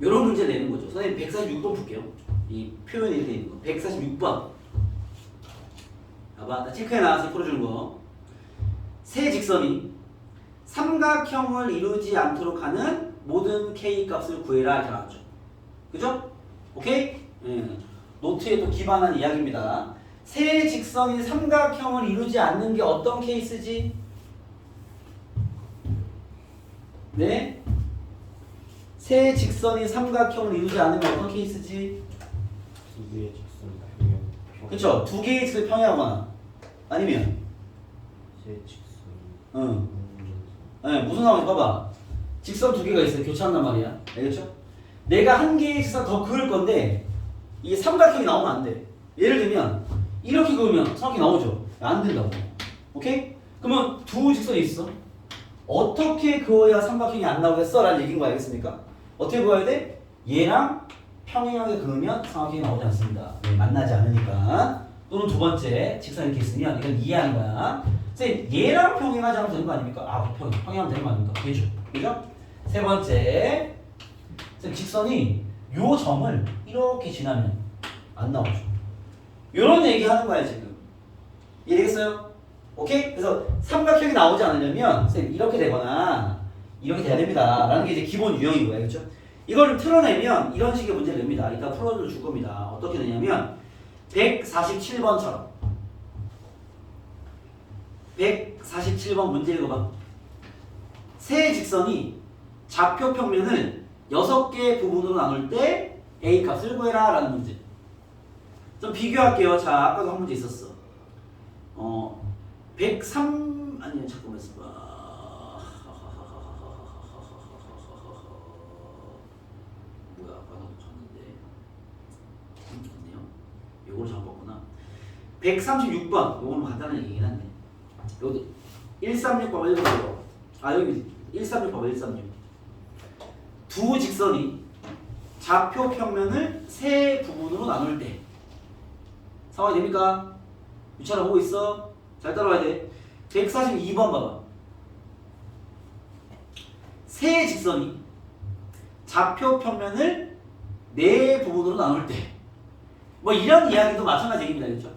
이런 문제 내는 거죠. 선생님 146번 풀게요. 이 표현이 이렇게 있는 거. 146번. 봐봐. 나 체크해 나와서 풀어주는 거. 세 직선이 삼각형을 이루지 않도록 하는 모든 k 값을 구해라 이렇게 나왔죠. 그죠? 오케이? 노트에 또 기반한 이야기입니다. 세 직선이 삼각형을 이루지 않는 게 어떤 케이스지? 네? 세 직선이 삼각형을 이루지 않으면 어떤 케이스지? 두 개의 직선 평행. 그쵸? 두 개의 직선이 평행하거나 아니면 세 직선. 응. 네, 무슨 상황이 봐봐. 직선 두 개가 있어요. 교차한단 말이야. 알겠죠? 내가 한 개의 직선 더 그을 건데 이 삼각형이 나오면 안 돼. 예를 들면 이렇게 그으면 삼각형이 나오죠. 안 된다고. 오케이? 그러면 두 직선이 있어. 어떻게 그어야 삼각형이 안 나오겠어? 라는 얘기인 거 알겠습니까? 어떻게 그어야 돼? 얘랑 평행하게 그으면 삼각형이 나오지 않습니다. 네, 만나지 않으니까. 또는 두 번째 직선 이렇게 있으면 이건 이해하는 거야. 선생님 얘랑 평행하지 않으면 되는 거 아닙니까? 아 평행하면 되는 거 아닙니까? 되죠. 그죠? 세 번째 선생님 직선이 요 점을 이렇게 지나면 안 나오죠. 요런 얘기 하는 거야 지금. 이해되겠어요? 오케이? 그래서 삼각형이 나오지 않으려면 선생님 이렇게 되거나 이렇게 돼야 됩니다 라는 게 이제 기본 유형인 거예요. 그렇죠? 이걸 좀 틀어내면 이런 식의 문제를 냅니다. 이따 풀어줘 줄 겁니다. 어떻게 되냐면 147번처럼 147번 문제 읽어봐. 세 직선이 좌표 평면을 6개의 부분으로 나눌 때 A 값을 구해라 라는 문제. 좀 비교할게요. 자, 아까도 한 문제 있었어. 103 아니요 잠깐만 있어봐. 뭐야 아까도 줬는데 좋네요. 요거를 잡았구나. 136번 요거는 간단한 얘기긴 한데 여기 136번 읽어보세요. 아 여기 136번 136. 두 직선이 좌표 평면을 세 부분으로 나눌 때 상황이 됩니까? 유찬아 보고 있어? 잘 따라와야 돼. 142번 봐봐. 세 직선이 좌표 평면을 네 부분으로 나눌 때 뭐 이런 이야기도 마찬가지 얘기입니다. 그렇죠?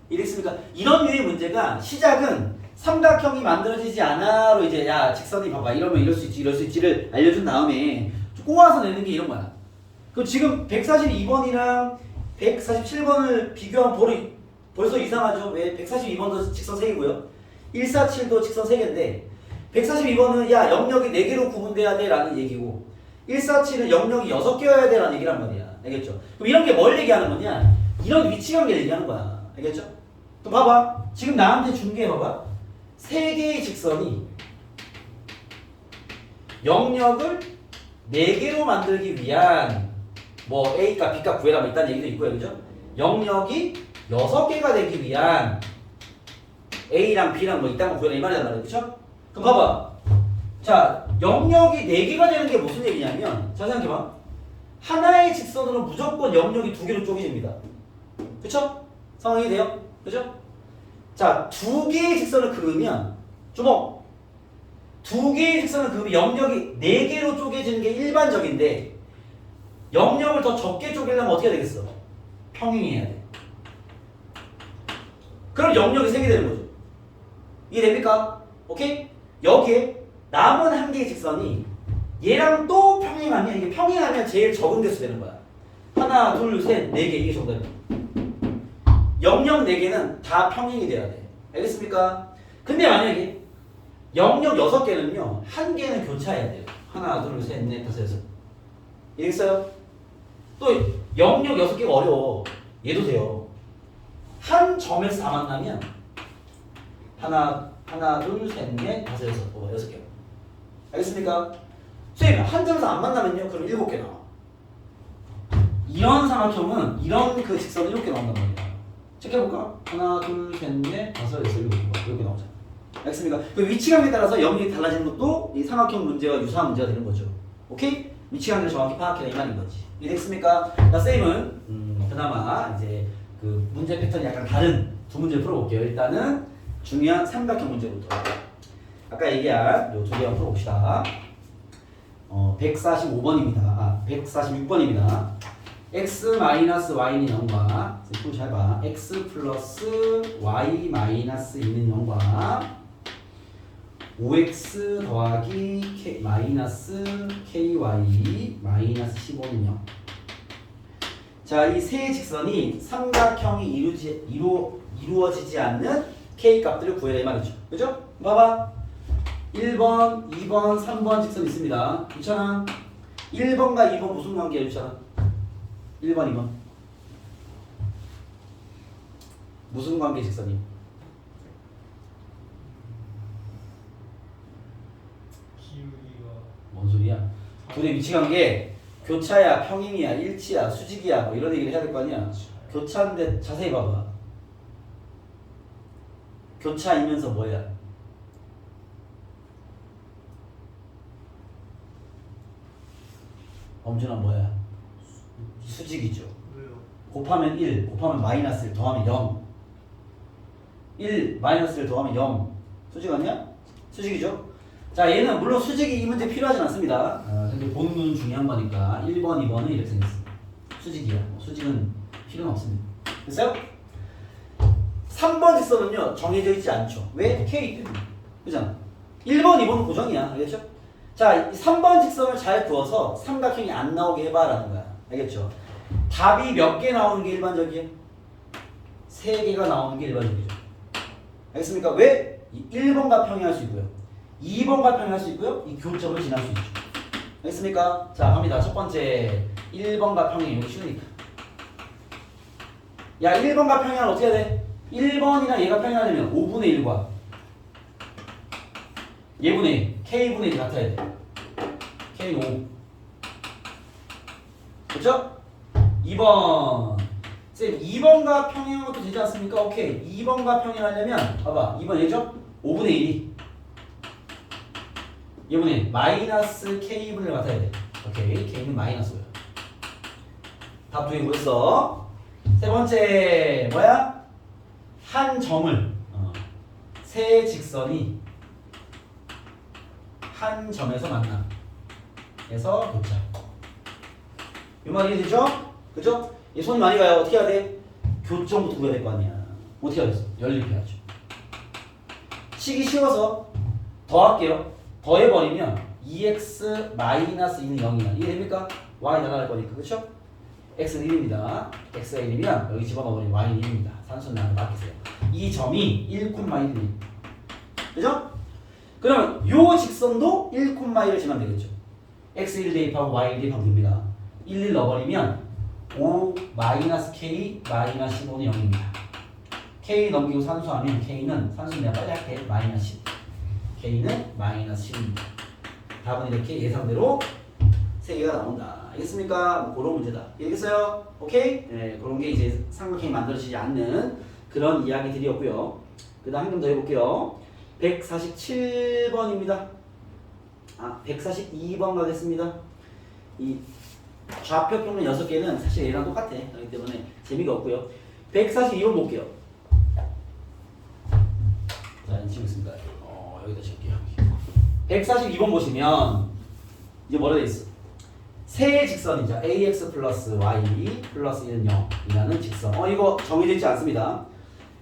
이랬습니까? 이런 류의 문제가 시작은 삼각형이 만들어지지 않아로 이제 야 직선이 봐봐 이러면 이럴 수 있지 이럴 수 있지를 알려준 다음에 꼬아서 내는 게 이런 거야. 그럼 지금 142번이랑 147번을 비교하면 벌써 이상하죠? 왜? 142번도 직선 3개고요. 147도 직선 3개인데 142번은 야 영역이 4개로 구분돼야 돼 라는 얘기고 147은 영역이 6개여야 돼 라는 얘기란 말이야. 알겠죠? 그럼 이런 게 뭘 얘기하는 거냐? 이런 위치관계를 얘기하는 거야. 알겠죠? 또 봐봐. 지금 나한테 준 게 봐봐. 3개의 직선이 영역을 4개로 만들기 위한 뭐 A값, B값 구해라 뭐 있다는 얘기도 있고요. 그죠? 영역이 6개가 되기 위한 A랑 B랑 뭐 있다는 거 구해라 이 말이란 말이에요. 그쵸? 그럼 봐봐. 자, 영역이 4개가 되는 게 무슨 얘기냐면 자 생각해봐. 하나의 직선으로 무조건 영역이 2개로 쪼개집니다. 그쵸? 상황이 돼요? 그죠? 자, 2개의 직선을 그으면 주목! 2개의 직선을 그으면 영역이 4개로 쪼개지는 게 일반적인데 영역을 더 적게 쪼개려면 어떻게 해야 되겠어? 평행해야 돼. 그럼 영역이 3개 되는 거죠. 이해됩니까? 오케이? 여기에 남은 한 개의 직선이 얘랑 또 평행하면 이게 평행하면 제일 적은 개수 되는 거야. 하나, 둘, 셋, 4개 이게 정답이야. 영역 4개는 다 평행이 돼야 돼. 알겠습니까? 근데 만약에 영역 6개는요 한 개는 교차해야 돼요. 하나, 둘, 셋, 넷, 다섯, 여섯. 이해했어요? 또 영역 6개가 어려워. 얘도 돼요. 한 점에서 다 만나면 하나, 둘, 셋, 넷, 다섯, 여섯, 6개. 알겠습니까? 선생님 한 점에서 안 만나면요 그럼 7개 나와. 이런 삼각형은 이런 그 직선이 이렇게 나온단 말이야. 체크해볼까? 하나, 둘, 셋, 넷, 다섯, 여섯, 7개 이렇게 나오잖아. 알겠습니까? 그 위치관계에 따라서 영역이 달라지는 것도 이 삼각형 문제와 유사한 문제가 되는 거죠. 오케이? 위치관계를 정확히 파악해라 이 말인 거지. 이해됐습니까? 나 쌤은 그나마 이제 그 문제 패턴이 약간 다른 두 문제를 풀어볼게요. 일단은 중요한 삼각형 문제부터. 아까 얘기한 요 두 개 한번 풀어봅시다. 145번입니다. 아, 146번입니다. x-y는 0과 좀 잘 봐. x 플러스 y 마이너스 2는 0과 5x 더하기 k 마이너스 ky 마이너스 15는 0. 자, 이 세 직선이 삼각형이 이루어지지 않는 k 값들을 구해라 이 말이죠. 그죠? 봐봐. 1번, 2번, 3번 직선 있습니다. 있잖아. 1번과 2번 무슨 관계야, 있잖아. 1번, 2번. 무슨 관계 직선이? 기울기가 뭔 소리야? 둘의 위치 관계 교차야, 평행이야, 일치야, 수직이야 뭐 이런 얘기를 해야 될 거 아니야. 교차인데 자세히 봐봐. 교차이면서 뭐야? 범준아 뭐야? 수직이죠. 왜요? 곱하면 1, 곱하면 마이너스 1, 더하면 0. 1, 마이너스 1 더하면 0. 수직 아니야? 수직이죠? 자, 얘는 물론 수직이 이 문제 필요하진 않습니다. 근데 보는 건 중요한 거니까 1번, 2번은 이렇게 생겼습니다. 수직이야. 수직은 필요는 없습니다. 됐어요? 3번 직선은요, 정해져 있지 않죠. 왜? K 때문에. 그잖아. 1번, 2번은 고정이야. 알겠죠? 자, 3번 직선을 잘 그어서 삼각형이 안 나오게 해봐라는 거야. 알겠죠? 답이 몇 개 나오는 게 일반적이에요? 3개가 나오는 게 일반적이죠. 알겠습니까? 왜? 1번과 평행할 수 있고요. 2번과 평행할 수 있고요. 이 교점을 지날 수 있죠. 알겠습니까? 자, 갑니다. 첫 번째 1번과 평행. 이거 쉬우니까. 야, 1번과 평행은 어떻게 해야 돼? 1번이랑 얘가 평행하려면 5분의 1과 얘분의 K분의 1이 같아야 돼. K5. 그렇죠? 2번. 쌤, 2번과 평행한 것도 되지 않습니까? 오케이. 2번과 평행하려면 봐봐. 2번 얘죠? 5분의 1이 얘분의 마이너스 K분의 1 같아야 돼. 오케이. K는 마이너스 5야. 답 두 개 보였어. 세 번째 뭐야? 한 점을 세 직선이 한 점에서 만나. 그래서 교차. 이 말 이해되죠? 그죠? 이 손이 많이 가요. 어떻게 해야 돼? 교점부터 구해야 될 거 아니야. 어떻게 하겠어? 연립해야죠. 치기 쉬워서 더할게요. 더해버리면 2x-2는 0이야. 이해됩니까? y 나갈 거니까. 그쵸? x는 1입니다. x가 1이면 여기 집어넣으면 y는 1입니다. 산수는 나한테 맡기세요. 이 점이 1,1. 그죠? 그러면 요 직선도 1,1을 지나면 되겠죠. x1 대입하고 y1 대입하면 됩니다. 1 넣어버리면 5-k 마이너스 15는 0입니다. k 넘기고 산수하면 k는 산수 내가 빨리 할게. 마이너스 10. k는 마이너스 10입니다. 답은 이렇게 예상대로 3개가 나온다. 알겠습니까? 뭐 그런 문제다. 알겠어요? 오케이? 네, 그런 게 이제 삼각형이 만들어지지 않는 그런 이야기들이었고요. 그 다음 한 점 더 해볼게요. 147번입니다. 142번 가겠습니다. 이 좌표 평면 6개는 사실 얘랑 똑같아. 그렇기 때문에 재미가 없고요. 142번 볼게요. 자, 지금 있습니다. 여기다 적게요. 142번 보시면 이제 뭐라 돼 있어? 세 직선이죠. ax 플러스 y 플러스 1은 0이라는 직선. 이거 정해져 있지 않습니다.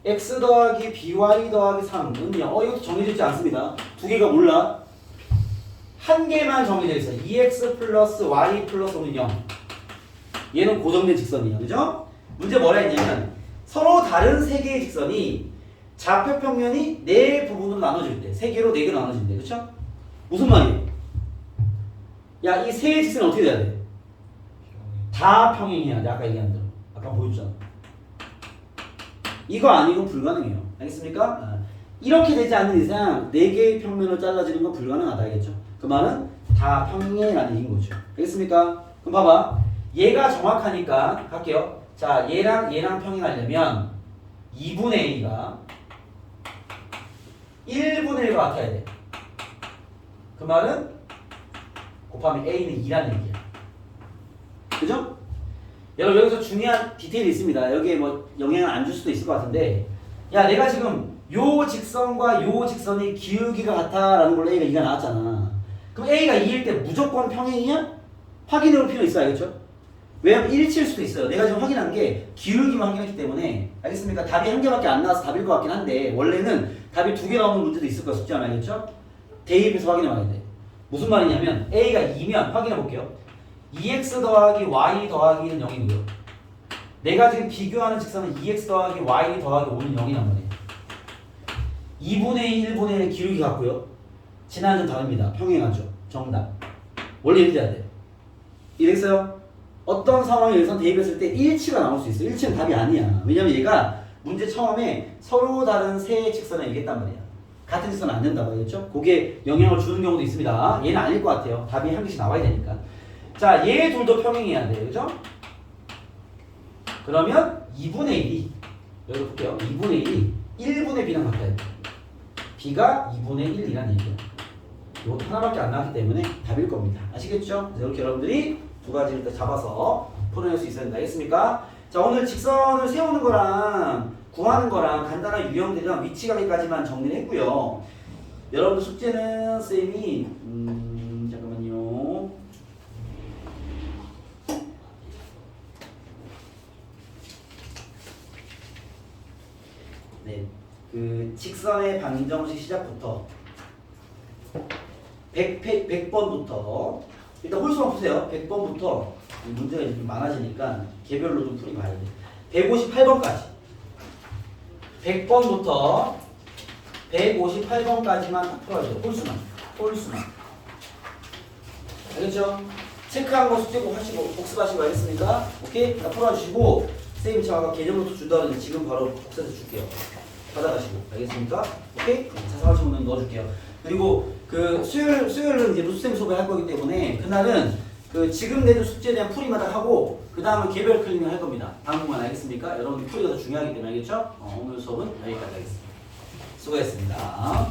x 더하기 by 더하기 3은 0. 이것도 정해져 있지 않습니다. 두 개가 몰라. 한 개만 정해져 있어요. 2x 플러스 y 플러스 5는 0. 얘는 고정된 직선이에요. 그죠? 문제 뭐라 했냐면 서로 다른 세 개의 직선이 좌표 평면이 네 부분으로 나눠질 때, 세 개로 네 개로 나눠질 때, 그쵸? 무슨 말이에요? 야, 이 세 직선은 어떻게 돼야 돼? 다 평행해야 돼. 아까 얘기한 대로. 아까 보여줬잖아. 이거 아니고 불가능해요. 알겠습니까? 이렇게 되지 않는 이상 네 개의 평면으로 잘라지는 건 불가능하다. 알겠죠? 그 말은 다 평행이라는 얘기인 거죠. 알겠습니까? 그럼 봐봐. 얘가 정확하니까 갈게요. 자, 얘랑 평행하려면 2분의 a가 1분의 1과 같아야 돼. 그 말은 곱하면 a는 2라는 얘기야. 그죠? 여러분 여기서 중요한 디테일이 있습니다. 여기에 뭐 영향을 안 줄 수도 있을 것 같은데, 야, 내가 지금 요 직선과 요 직선이 기울기가 같다라는 걸로 a가 2가 나왔잖아. 그럼 a가 2일 때 무조건 평행이야? 확인해 볼 필요 있어요. 알겠죠? 왜냐면 1치일 수도 있어요. 내가 지금 확인한 게 기울기만 확인했기 때문에. 알겠습니까? 답이 한 개밖에 안 나와서 답일 것 같긴 한데 원래는 답이 2개 나오는 문제도 있을 거야. 숙제 하나. 알겠죠? 대입해서 확인해 봐야 돼. 무슨 말이냐면 a가 2면 확인해 볼게요. 2x 더하기 y 더하기는 0이고요. 내가 지금 비교하는 직선은 2x 더하기 y 더하기 5는 0이란 말이에요. 2분의 1, 1분의 1 기울기 같고요. 지난주는 다릅니다. 평행하죠. 정답. 원래 이렇게 돼야 돼요. 이랬어요? 어떤 상황에 의해서 대입했을 때 일치가 나올 수 있어요. 일치는 답이 아니야. 왜냐면 얘가 문제 처음에 서로 다른 세 직선을 얘기했단 말이야. 같은 직선은 안 된다고 했죠? 그게 영향을 주는 경우도 있습니다. 얘는 아닐 것 같아요. 답이 한 개씩 나와야 되니까. 자, 얘 둘도 평행해야 돼요. 그죠? 그러면 2분의 1이 여기 볼게요. 2분의 1이 1분의 b랑 같아야 돼. b가 2분의 1이란 얘기예요. 이것도 하나밖에 안 나왔기 때문에 답일 겁니다. 아시겠죠? 그래서 이렇게 여러분들이 두 가지를 일단 잡아서 풀어낼 수 있어야 된다. 알겠습니까? 자, 오늘 직선을 세우는 거랑 구하는 거랑 간단한 유형들이랑 위치관계까지만 정리를 했고요. 여러분들 숙제는 쌤이 잠깐만요. 네, 그 직선의 방정식 시작부터 100번부터 일단 홀수만 푸세요. 100번부터 문제가 좀 많아지니까 개별로 좀 풀이 봐야 돼. 158번까지 100번부터 158번까지만 다 풀어야죠. 홀수만 알겠죠? 체크한 거 숙제 꼭 하시고 복습하시고 알겠습니까? 오케이? 다 풀어주시고 선생님이 제가 개념부터 준다고 했는데 지금 바로 복사해서 줄게요. 받아가시고 알겠습니까? 오케이? 자사할 친구는 넣어줄게요. 그리고 그 수요일은 이제 루스쌤 수업을 할 거기 때문에 그날은 그 지금 내준 숙제에 대한 풀이마다 하고 그 다음은 개별 클리닝 할 겁니다. 방법만 알겠습니까? 여러분들 풀이가 더 중요하기 때문에 알겠죠? 오늘 수업은 여기까지 하겠습니다. 수고했습니다.